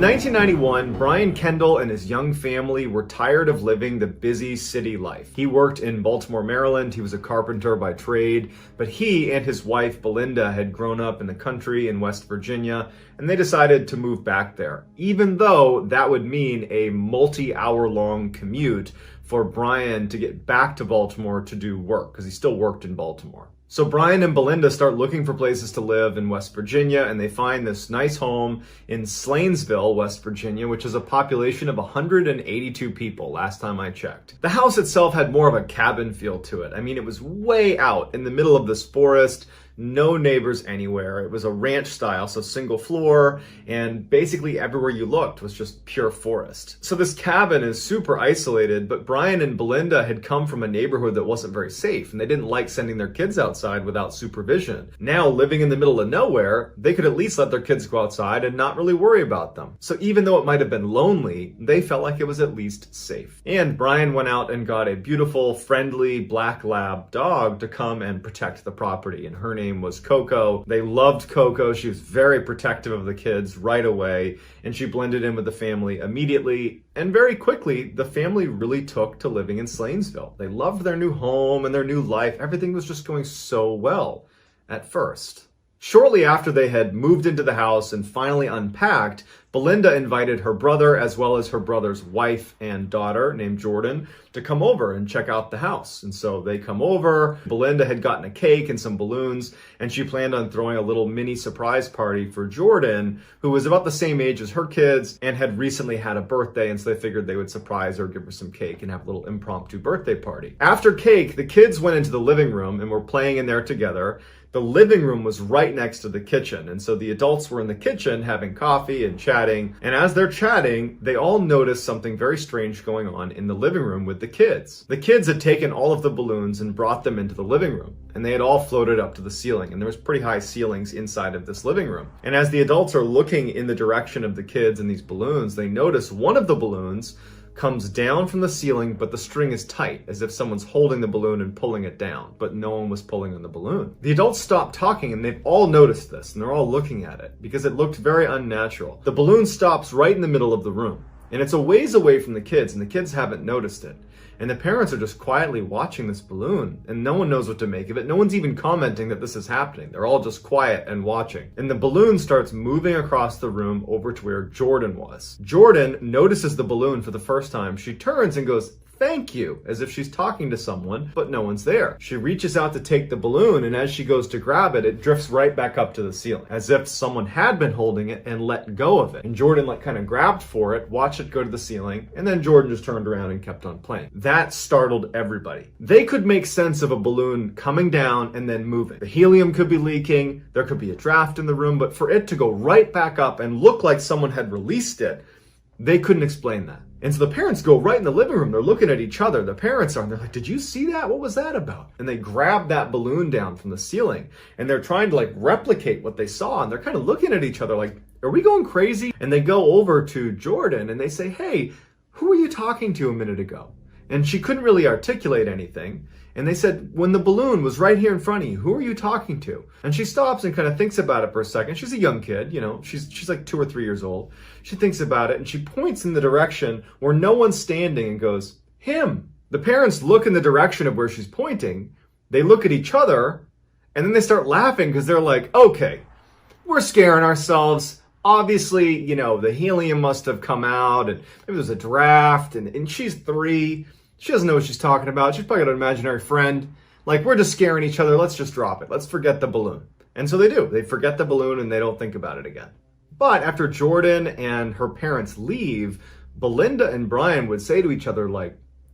In 1991, Brian Kendall and his young family were tired of living the busy city life. He worked in Baltimore, Maryland. He was a carpenter by trade, but he and his wife, Belinda, had grown up in the country in West Virginia, and they decided to move back there, even though that would mean a multi-hour-long commute for Brian to get back to Baltimore to do work, because he still worked in Baltimore. So Brian and Belinda start looking for places to live in West Virginia, and they find this nice home in Slanesville, West Virginia, which has a population of 182 people last time I checked. The house itself had more of a cabin feel to it. I mean, it was way out in the middle of this forest, no neighbors anywhere. It was a ranch style, so single floor, and basically everywhere you looked was just pure forest. So this cabin is super isolated, but Brian and Belinda had come from a neighborhood that wasn't very safe, and they didn't like sending their kids outside without supervision. Now, living in the middle of nowhere, they could at least let their kids go outside and not really worry about them. So even though it might have been lonely, they felt like it was at least safe. And Brian went out and got a beautiful, friendly black lab dog to come and protect the property, and her name was Coco. They loved Coco. She was very protective of the kids right away, and she blended in with the family immediately. And very quickly, the family really took to living in Slanesville. They loved their new home and their new life. Everything was just going so well at first. Shortly after they had moved into the house and finally unpacked, Belinda invited her brother as well as her brother's wife and daughter named Jordan to come over and check out the house. And so they come over. Belinda had gotten a cake and some balloons, and she planned on throwing a little mini surprise party for Jordan, who was about the same age as her kids and had recently had a birthday, and so they figured they would surprise her, give her some cake, and have a little impromptu birthday party. After cake, the kids went into the living room and were playing in there together. The living room was right next to the kitchen, and so the adults were in the kitchen having coffee and chatting, and as they're chatting, they all noticed something very strange going on in the living room with the kids. The kids had taken all of the balloons and brought them into the living room, and they had all floated up to the ceiling, and there was pretty high ceilings inside of this living room. And as the adults are looking in the direction of the kids and these balloons, they notice one of the balloons comes down from the ceiling, but the string is tight, as if someone's holding the balloon and pulling it down, but no one was pulling on the balloon. The adults stopped talking, and they've all noticed this, and they're all looking at it, because it looked very unnatural. The balloon stops right in the middle of the room, and it's a ways away from the kids, and the kids haven't noticed it. And the parents are just quietly watching this balloon, and no one knows what to make of it. No one's even commenting that this is happening. They're all just quiet and watching. And the balloon starts moving across the room over to where Jordan was. Jordan notices the balloon for the first time. She turns and goes, "Thank you," as if she's talking to someone, but no one's there. She reaches out to take the balloon, and as she goes to grab it, it drifts right back up to the ceiling, as if someone had been holding it and let go of it. And Jordan kind of grabbed for it, watched it go to the ceiling, and then Jordan just turned around and kept on playing. That startled everybody. They could make sense of a balloon coming down and then moving. The helium could be leaking, there could be a draft in the room, but for it to go right back up and look like someone had released it, they couldn't explain that. And so the parents go right in the living room. They're looking at each other. The parents are, and they're like, "Did you see that? What was that about?" And they grab that balloon down from the ceiling, and they're trying to replicate what they saw. And they're kind of looking at each other like, "Are we going crazy?" And they go over to Jordan and they say, "Hey, who were you talking to a minute ago?" And she couldn't really articulate anything. And they said, "When the balloon was right here in front of you, who are you talking to?" And she stops and kind of thinks about it for a second. She's a young kid, she's like 2 or 3 years old. She thinks about it and she points in the direction where no one's standing and goes, "Him." The parents look in the direction of where she's pointing. They look at each other and then they start laughing because they're like, "Okay, we're scaring ourselves. Obviously, the helium must have come out and maybe there's a draft and she's 3. She doesn't know what she's talking about. She's probably got an imaginary friend. We're just scaring each other. Let's just drop it. Let's forget the balloon." And so they do. They forget the balloon and they don't think about it again. But after Jordan and her parents leave, Belinda and Brian would say to each other,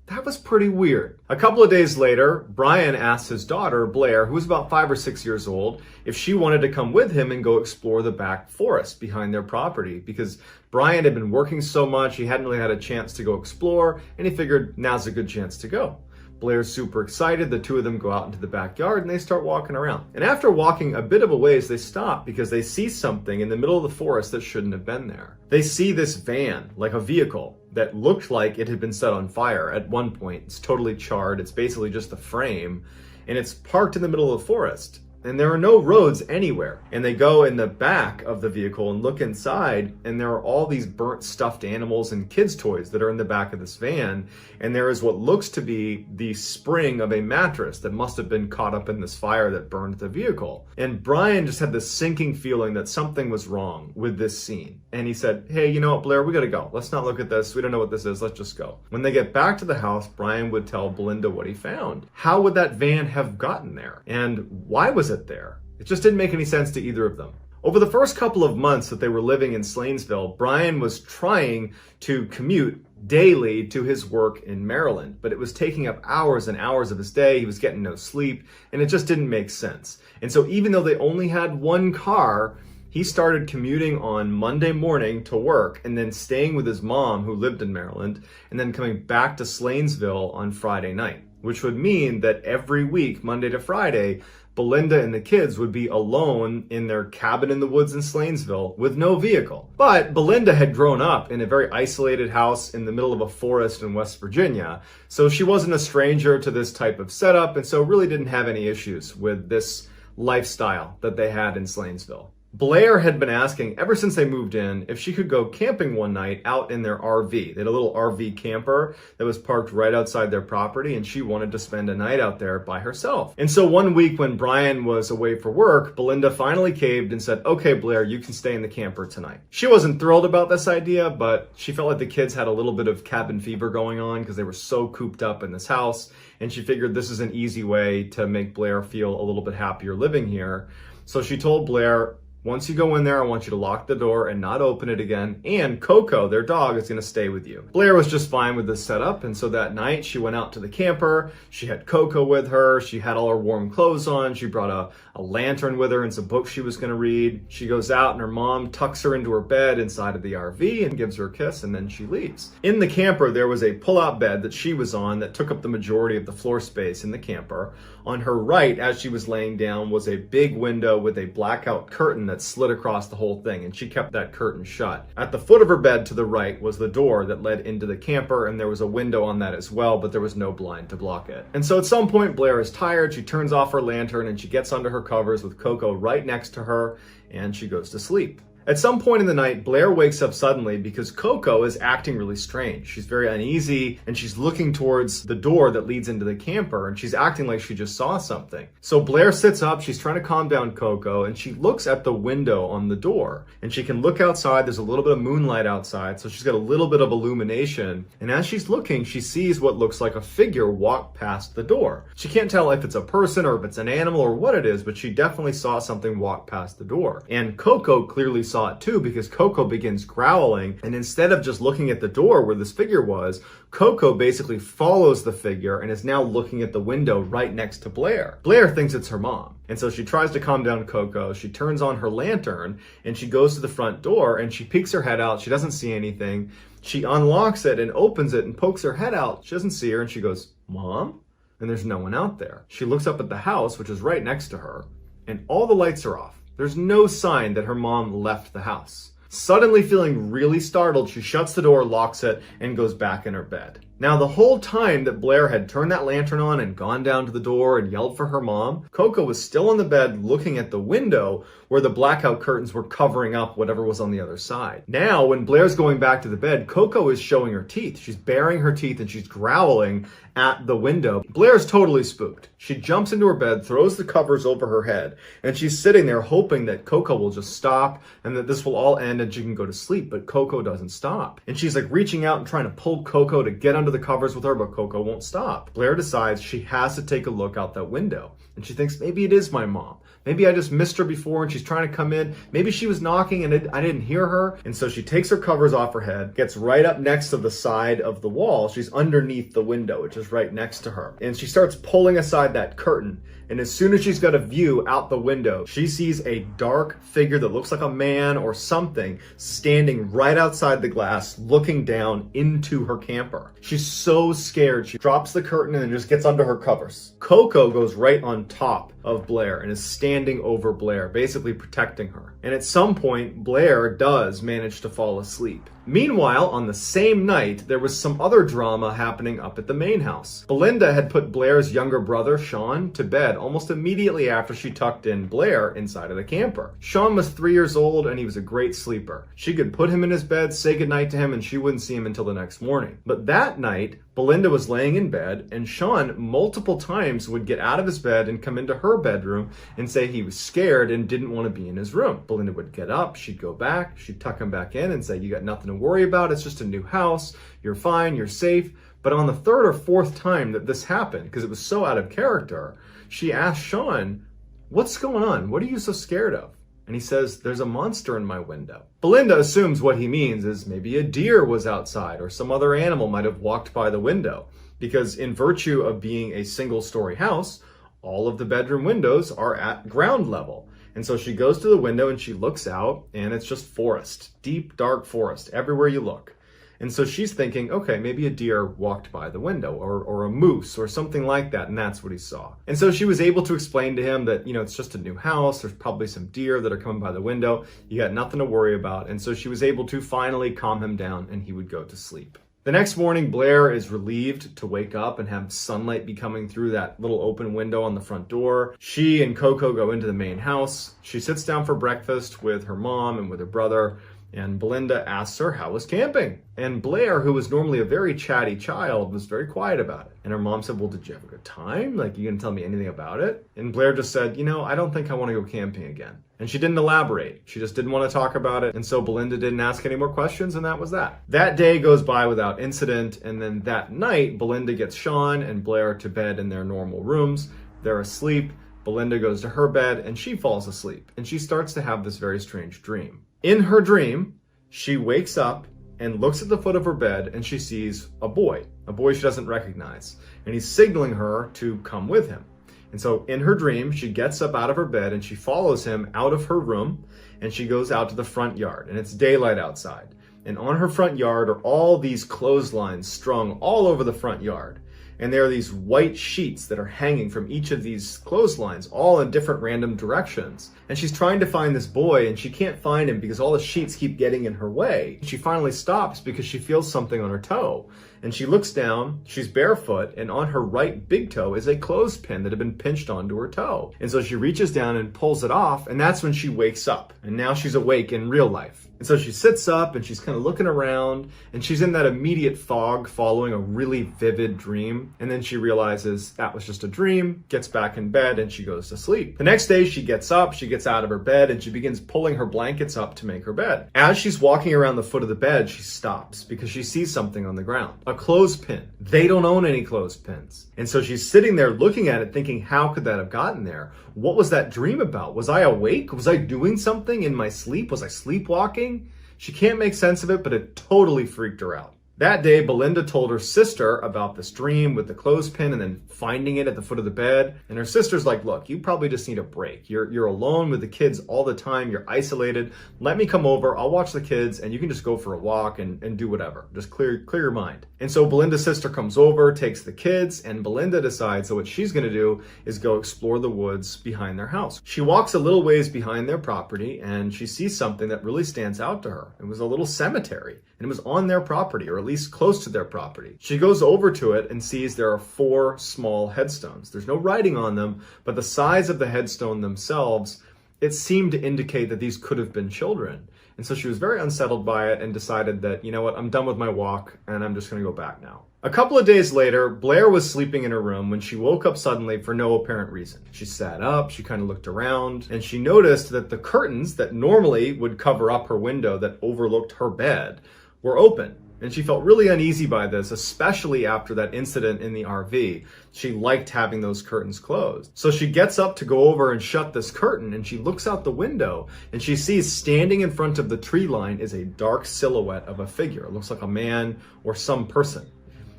"That was pretty weird." A couple of days later, Brian asked his daughter, Blair, who was about 5 or 6 years old, if she wanted to come with him and go explore the back forest behind their property, because Brian had been working so much, he hadn't really had a chance to go explore, and he figured now's a good chance to go. Blair's super excited. The two of them go out into the backyard and they start walking around. And after walking a bit of a ways, they stop because they see something in the middle of the forest that shouldn't have been there. They see this van, like a vehicle, that looked like it had been set on fire at one point. It's totally charred. It's basically just the frame, and it's parked in the middle of the forest. and there are no roads anywhere. And they go in the back of the vehicle and look inside, and there are all these burnt stuffed animals and kids' toys that are in the back of this van. And there is what looks to be the spring of a mattress that must have been caught up in this fire that burned the vehicle. And Brian just had this sinking feeling that something was wrong with this scene. And he said, hey, you know what, Blair, we gotta go. Let's not look at this. We don't know what this is. Let's just go. When they get back to the house, Brian would tell Belinda what he found. How would that van have gotten there? And why was it there? It just didn't make any sense to either of them. Over the first couple of months that they were living in Slanesville, Brian was trying to commute daily to his work in Maryland, but it was taking up hours and hours of his day. He was getting no sleep, and it just didn't make sense. And so even though they only had one car, he started commuting on Monday morning to work and then staying with his mom, who lived in Maryland, and then coming back to Slanesville on Friday night, which would mean that every week, Monday to Friday, Belinda and the kids would be alone in their cabin in the woods in Slanesville with no vehicle. But Belinda had grown up in a very isolated house in the middle of a forest in West Virginia, so she wasn't a stranger to this type of setup, and so really didn't have any issues with this lifestyle that they had in Slanesville. Blair had been asking ever since they moved in if she could go camping one night out in their RV. They had a little RV camper that was parked right outside their property, and she wanted to spend a night out there by herself. And so one week when Brian was away for work, Belinda finally caved and said, okay, Blair, you can stay in the camper tonight. She wasn't thrilled about this idea, but she felt like the kids had a little bit of cabin fever going on because they were so cooped up in this house, and she figured this is an easy way to make Blair feel a little bit happier living here. So she told Blair, once you go in there, I want you to lock the door and not open it again. And Coco, their dog, is going to stay with you. Blair was just fine with this setup. And so that night she went out to the camper. She had Coco with her. She had all her warm clothes on. She brought a lantern with her and some books she was going to read. She goes out and her mom tucks her into her bed inside of the RV and gives her a kiss, and then she leaves. In the camper, there was a pull-out bed that she was on that took up the majority of the floor space in the camper. On her right, as she was laying down, was a big window with a blackout curtain that slid across the whole thing, and she kept that curtain shut. At the foot of her bed to the right was the door that led into the camper, and there was a window on that as well, but there was no blind to block it. And so at some point, Blair is tired. She turns off her lantern and she gets under her covers with Coco right next to her, and she goes to sleep. At some point in the night, Blair wakes up suddenly because Coco is acting really strange. She's very uneasy, and she's looking towards the door that leads into the camper, and she's acting like she just saw something. So Blair sits up, she's trying to calm down Coco, and she looks at the window on the door. And she can look outside, there's a little bit of moonlight outside, so she's got a little bit of illumination. And as she's looking, she sees what looks like a figure walk past the door. She can't tell if it's a person or if it's an animal or what it is, but she definitely saw something walk past the door. And Coco clearly saw it too, because Coco begins growling, and instead of just looking at the door where this figure was, Coco basically follows the figure and is now looking at the window right next to Blair. Blair thinks it's her mom, and so she tries to calm down Coco. She turns on her lantern and she goes to the front door and she peeks her head out. She doesn't see anything. She unlocks it and opens it and pokes her head out. She doesn't see her, and she goes, "Mom?" And there's no one out there. She looks up at the house, which is right next to her, and all the lights are off. There's no sign that her mom left the house. Suddenly feeling really startled, she shuts the door, locks it, and goes back in her bed. Now, the whole time that Blair had turned that lantern on and gone down to the door and yelled for her mom, Coco was still on the bed looking at the window where the blackout curtains were covering up whatever was on the other side. Now, when Blair's going back to the bed, Coco is showing her teeth. She's baring her teeth and she's growling at the window. Blair's totally spooked. She jumps into her bed, throws the covers over her head, and she's sitting there hoping that Coco will just stop and that this will all end and she can go to sleep, but Coco doesn't stop. And she's like reaching out and trying to pull Coco to get under the covers with her, but Coco won't stop. Blair decides she has to take a look out that window, and she thinks maybe it is my mom. Maybe I just missed her before and she's trying to come in. Maybe she was knocking and I didn't hear her. And so she takes her covers off her head, gets right up next to the side of the wall. She's underneath the window, which is right next to her. And she starts pulling aside that curtain. And as soon as she's got a view out the window, she sees a dark figure that looks like a man or something standing right outside the glass, looking down into her camper. She's so scared, she drops the curtain and then just gets under her covers. Coco goes right on top of Blair and is standing over Blair, basically protecting her. And at some point, Blair does manage to fall asleep. Meanwhile, on the same night, there was some other drama happening up at the main house. Belinda had put Blair's younger brother, Sean, to bed almost immediately after she tucked in Blair inside of the camper. Sean was 3 years old and he was a great sleeper. She could put him in his bed, say goodnight to him, and she wouldn't see him until the next morning. But that night, Belinda was laying in bed, and Sean multiple times would get out of his bed and come into her bedroom and say he was scared and didn't want to be in his room. Belinda would get up, she'd go back, she'd tuck him back in and say, you got nothing to worry about, it's just a new house, you're fine, you're safe. But on the third or fourth time that this happened, because it was so out of character, she asked Sean, what's going on? What are you so scared of? And he says, there's a monster in my window. Belinda assumes what he means is maybe a deer was outside or some other animal might have walked by the window, because in virtue of being a single-story house, all of the bedroom windows are at ground level. And so she goes to the window and she looks out, and it's just forest, deep, dark forest, everywhere you look. And so she's thinking, okay, maybe a deer walked by the window or a moose or something like that, and that's what he saw. And so she was able to explain to him that, it's just a new house, there's probably some deer that are coming by the window, you got nothing to worry about. And so she was able to finally calm him down and he would go to sleep. The next morning, Blair is relieved to wake up and have sunlight be coming through that little open window on the front door. She and Coco go into the main house. She sits down for breakfast with her mom and with her brother. And Belinda asks her, how was camping? And Blair, who was normally a very chatty child, was very quiet about it. And her mom said, well, did you have a good time? Like, you gonna tell me anything about it? And Blair just said, I don't think I want to go camping again. And she didn't elaborate. She just didn't want to talk about it. And so Belinda didn't ask any more questions, and that was that. That day goes by without incident. And then that night, Belinda gets Sean and Blair to bed in their normal rooms. They're asleep. Belinda goes to her bed and she falls asleep. And she starts to have this very strange dream. In her dream, she wakes up and looks at the foot of her bed and she sees a boy she doesn't recognize. And he's signaling her to come with him. And so in her dream, she gets up out of her bed and she follows him out of her room and she goes out to the front yard, and it's daylight outside. And on her front yard are all these clotheslines strung all over the front yard. And there are these white sheets that are hanging from each of these clotheslines, all in different random directions. And she's trying to find this boy, and she can't find him because all the sheets keep getting in her way. She finally stops because she feels something on her toe. And she looks down, she's barefoot, and on her right big toe is a clothespin that had been pinched onto her toe. And so she reaches down and pulls it off, and that's when she wakes up. And now she's awake in real life. And so she sits up and she's kind of looking around, and she's in that immediate fog following a really vivid dream. And then she realizes that was just a dream, gets back in bed, and she goes to sleep. The next day she gets up, she gets out of her bed, and she begins pulling her blankets up to make her bed. As she's walking around the foot of the bed, she stops because she sees something on the ground. A clothespin. They don't own any clothespins. And so she's sitting there looking at it thinking, how could that have gotten there? What was that dream about? Was I awake? Was I doing something in my sleep? Was I sleepwalking? She can't make sense of it, but it totally freaked her out. That day, Belinda told her sister about this dream with the clothespin and then finding it at the foot of the bed. And her sister's like, look, you probably just need a break. You're alone with the kids all the time. You're isolated. Let me come over. I'll watch the kids and you can just go for a walk and do whatever. Just clear your mind. And so Belinda's sister comes over, takes the kids, and Belinda decides that what she's going to do is go explore the woods behind their house. She walks a little ways behind their property and she sees something that really stands out to her. It was a little cemetery, and it was on their property, or at least close to their property. She goes over to it and sees there are 4 small headstones. There's no writing on them, but the size of the headstone themselves, it seemed to indicate that these could have been children. And so she was very unsettled by it and decided that, you know what, I'm done with my walk and I'm just going to go back now. A couple of days later, Blair was sleeping in her room when she woke up suddenly for no apparent reason. She sat up, she kind of looked around, and she noticed that the curtains that normally would cover up her window that overlooked her bed were open. And she felt really uneasy by this, especially after that incident in the RV. She liked having those curtains closed. So she gets up to go over and shut this curtain, and she looks out the window and she sees standing in front of the tree line is a dark silhouette of a figure. It looks like a man or some person.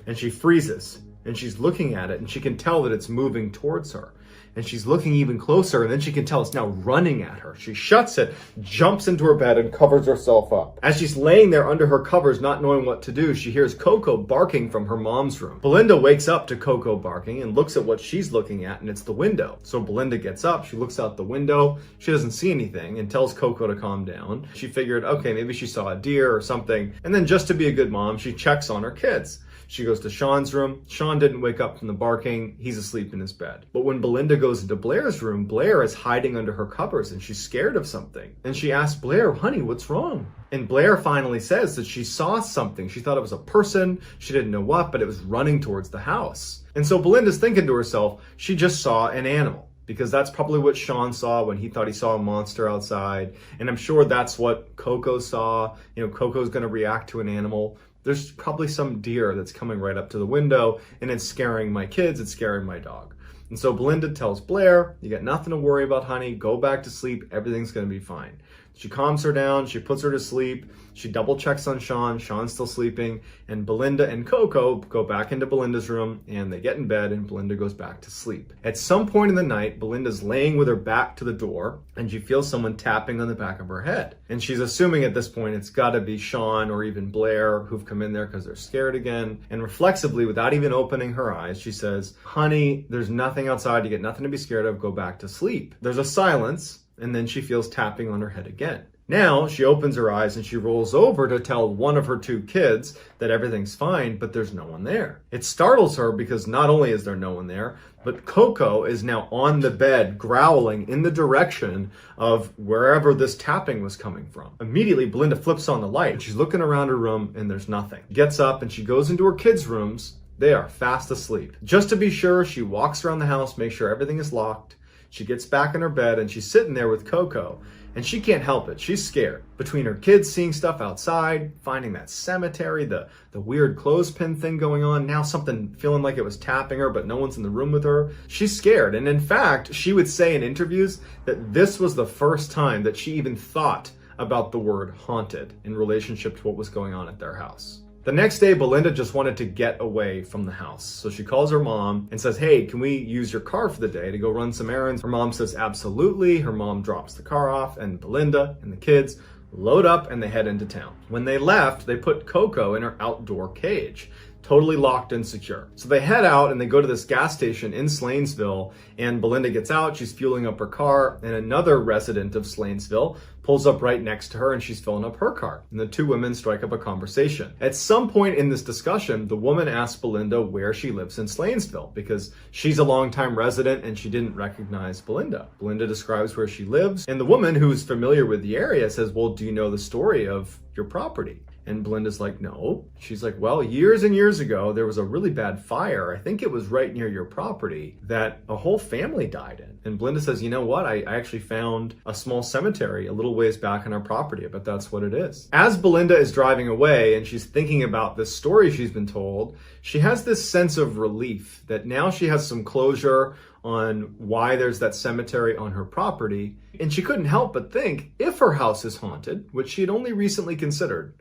And she freezes and she's looking at it, and she can tell that it's moving towards her. And she's looking even closer, and then she can tell it's now running at her. She shuts it, jumps into her bed, and covers herself up. As she's laying there under her covers, not knowing what to do, she hears Coco barking from her mom's room. Belinda wakes up to Coco barking and looks at what she's looking at, and it's the window. So Belinda gets up, she looks out the window, she doesn't see anything, and tells Coco to calm down. She figured, okay, maybe she saw a deer or something. And then just to be a good mom, she checks on her kids. She goes to Sean's room. Sean didn't wake up from the barking. He's asleep in his bed. But when Belinda goes into Blair's room, Blair is hiding under her covers and she's scared of something. And she asks Blair, honey, what's wrong? And Blair finally says that she saw something. She thought it was a person. She didn't know what, but it was running towards the house. And so Belinda's thinking to herself, she just saw an animal. Because that's probably what Sean saw when he thought he saw a monster outside. And I'm sure that's what Coco saw. You know, Coco's going to react to an animal. There's probably some deer that's coming right up to the window and it's scaring my kids, it's scaring my dog. And so Belinda tells Blair, you got nothing to worry about, honey. Go back to sleep. Everything's going to be fine. She calms her down. She puts her to sleep. She double checks on Sean. Sean's still sleeping. And Belinda and Coco go back into Belinda's room and they get in bed and Belinda goes back to sleep. At some point in the night, Belinda's laying with her back to the door and she feels someone tapping on the back of her head. And she's assuming at this point it's got to be Sean or even Blair who've come in there because they're scared again. And reflexively, without even opening her eyes, she says, honey, there's nothing outside. You get nothing to be scared of. Go back to sleep. There's a silence. And then she feels tapping on her head again. Now she opens her eyes and she rolls over to tell one of her two kids that everything's fine, but there's no one there. It startles her because not only is there no one there, but Coco is now on the bed growling in the direction of wherever this tapping was coming from. Immediately, Belinda flips on the light and she's looking around her room and there's nothing. Gets up and she goes into her kids' rooms. They are fast asleep. Just to be sure, she walks around the house, makes sure everything is locked. She gets back in her bed and she's sitting there with Coco and she can't help it. She's scared. Between her kids seeing stuff outside, finding that cemetery, the weird clothespin thing going on, now something feeling like it was tapping her, but no one's in the room with her. She's scared. And in fact, she would say in interviews that this was the first time that she even thought about the word haunted in relationship to what was going on at their house. The next day, Belinda just wanted to get away from the house. So she calls her mom and says, hey, can we use your car for the day to go run some errands? Her mom says, absolutely. Her mom drops the car off and Belinda and the kids load up and they head into town. When they left, they put Coco in her outdoor cage, totally locked and secure. So they head out and they go to this gas station in Slanesville and Belinda gets out, she's fueling up her car and another resident of Slanesville pulls up right next to her and she's filling up her car. And the two women strike up a conversation. At some point in this discussion, the woman asks Belinda where she lives in Slanesville because she's a longtime resident and she didn't recognize Belinda. Belinda describes where she lives and the woman who's familiar with the area says, well, do you know the story of your property? And Belinda's like, no. She's like, well, years and years ago, there was a really bad fire. I think it was right near your property that a whole family died in. And Belinda says, you know what? I actually found a small cemetery a little ways back on our property, but that's what it is. As Belinda is driving away and she's thinking about this story she's been told, she has this sense of relief that now she has some closure on why there's that cemetery on her property. And she couldn't help but think, if her house is haunted, which she had only recently considered,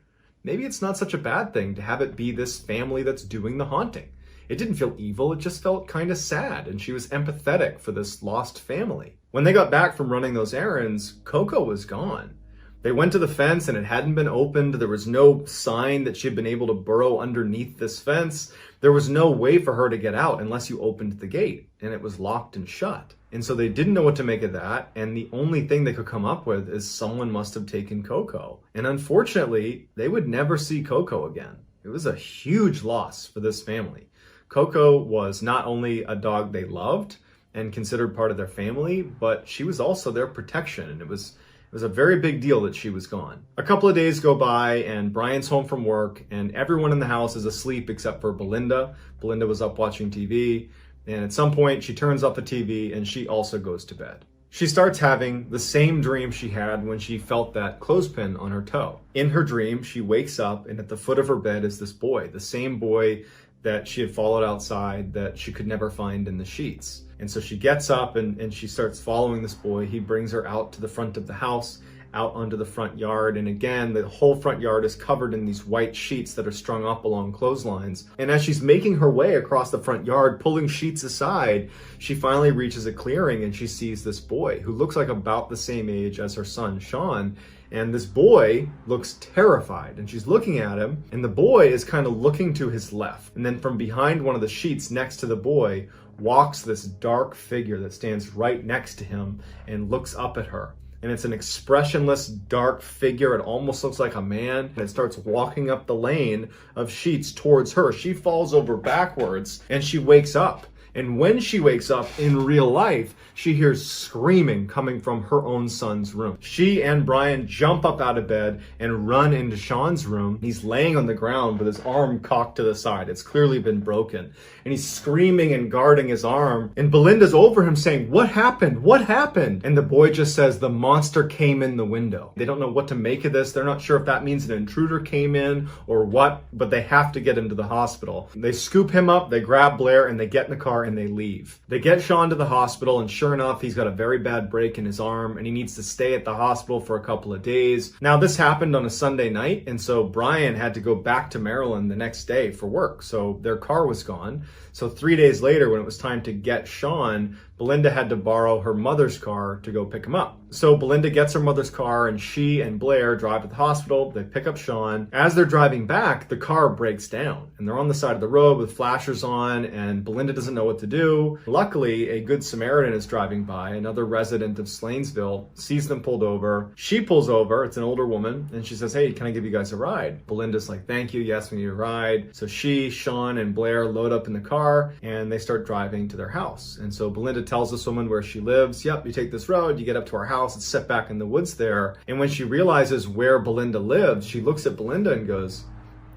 maybe it's not such a bad thing to have it be this family that's doing the haunting. It didn't feel evil, it just felt kind of sad, and she was empathetic for this lost family. When they got back from running those errands, Coco was gone. They went to the fence and it hadn't been opened. There was no sign that she'd been able to burrow underneath this fence. There was no way for her to get out unless you opened the gate, and it was locked and shut. And so they didn't know what to make of that, and the only thing they could come up with is someone must have taken Coco. And unfortunately, they would never see Coco again. It was a huge loss for this family. Coco was not only a dog they loved and considered part of their family, but she was also their protection, and it was a very big deal that she was gone. A couple of days go by and Brian's home from work and everyone in the house is asleep except for Belinda. Belinda was up watching TV, and at some point she turns off the TV and she also goes to bed. She starts having the same dream she had when she felt that clothespin on her toe. In her dream, she wakes up and at the foot of her bed is this boy, the same boy that she had followed outside that she could never find in the sheets. And so she gets up and she starts following this boy. He brings her out to the front of the house. out onto the front yard. And again, the whole front yard is covered in these white sheets that are strung up along clotheslines. And as she's making her way across the front yard, pulling sheets aside, she finally reaches a clearing and she sees this boy who looks like about the same age as her son, Sean. And this boy looks terrified, and she's looking at him, and the boy is kind of looking to his left. And then from behind one of the sheets next to the boy walks this dark figure that stands right next to him and looks up at her. And it's an expressionless, dark figure. It almost looks like a man. And it starts walking up the lane of sheets towards her. She falls over backwards, and she wakes up. And when she wakes up in real life, she hears screaming coming from her own son's room. She and Brian jump up out of bed and run into Sean's room. He's laying on the ground with his arm cocked to the side. It's clearly been broken. And he's screaming and guarding his arm. And Belinda's over him saying, "What happened? What happened?" And the boy just says, "The monster came in the window." They don't know what to make of this. They're not sure if that means an intruder came in or what, but they have to get him to the hospital. They scoop him up, they grab Blair, and they get in the car and they leave. They get Sean to the hospital, and sure enough, he's got a very bad break in his arm and he needs to stay at the hospital for a couple of days. Now, this happened on a Sunday night, and so Brian had to go back to Maryland the next day for work, so their car was gone. So 3 days later, when it was time to get Sean, Belinda had to borrow her mother's car to go pick him up. So Belinda gets her mother's car, and she and Blair drive to the hospital. They pick up Sean. As they're driving back, the car breaks down, and they're on the side of the road with flashers on, and Belinda doesn't know what to do. Luckily, a good Samaritan is driving by. Another resident of Slanesville sees them pulled over. She pulls over. It's an older woman, and she says, "Hey, can I give you guys a ride?" Belinda's like, "Thank you. Yes, we need a ride." So she, Sean, and Blair load up in the car, and they start driving to their house. And so Belinda tells this woman where she lives. "Yep, you take this road, you get up to our house. It's set back in the woods there." And when she realizes where Belinda lives, she looks at Belinda and goes,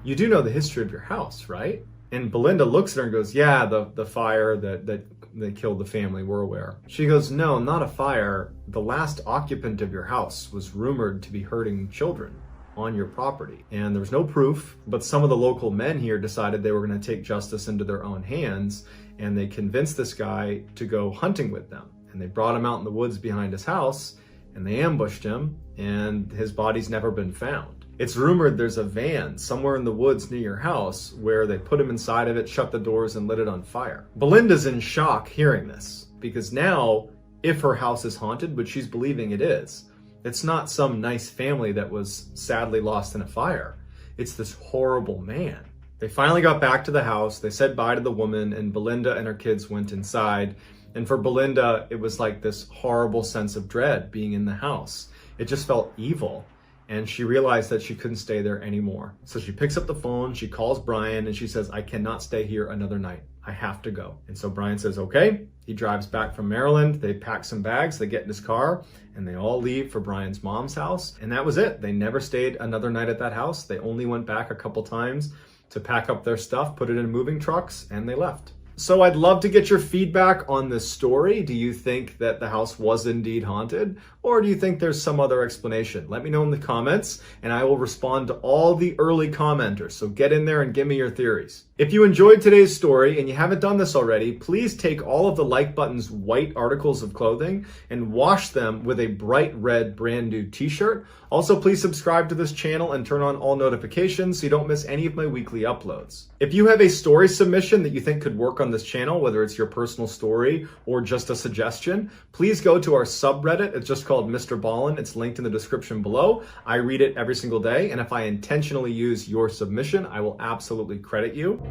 "You do know the history of your house, right?" And Belinda looks at her and goes, "Yeah, the fire that killed the family, we're aware." She goes, "No, not a fire. The last occupant of your house was rumored to be hurting children on your property. And there was no proof, but some of the local men here decided they were going to take justice into their own hands, and they convinced this guy to go hunting with them. And they brought him out in the woods behind his house, and they ambushed him, and his body's never been found. It's rumored there's a van somewhere in the woods near your house where they put him inside of it, shut the doors, and lit it on fire." Belinda's in shock hearing this, because now, if her house is haunted, which she's believing it is, it's not some nice family that was sadly lost in a fire. It's this horrible man. They finally got back to the house. They said bye to the woman, and Belinda and her kids went inside. And for Belinda, it was like this horrible sense of dread being in the house. It just felt evil. And she realized that she couldn't stay there anymore. So she picks up the phone, she calls Brian, and she says, "I cannot stay here another night. I have to go." And so Brian says, okay. He drives back from Maryland. They pack some bags, they get in his car, and they all leave for Brian's mom's house. And that was it. They never stayed another night at that house. They only went back a couple times to pack up their stuff, put it in moving trucks, and they left. So I'd love to get your feedback on this story. Do you think that the house was indeed haunted? Or do you think there's some other explanation? Let me know in the comments, and I will respond to all the early commenters. So get in there and give me your theories. If you enjoyed today's story and you haven't done this already, please take all of the like button's white articles of clothing and wash them with a bright red brand new t-shirt. Also, please subscribe to this channel and turn on all notifications so you don't miss any of my weekly uploads. If you have a story submission that you think could work on this channel, whether it's your personal story or just a suggestion, please go to our subreddit. It's just called MrBallen. It's linked in the description below. I read it every single day, and if I intentionally use your submission, I will absolutely credit you.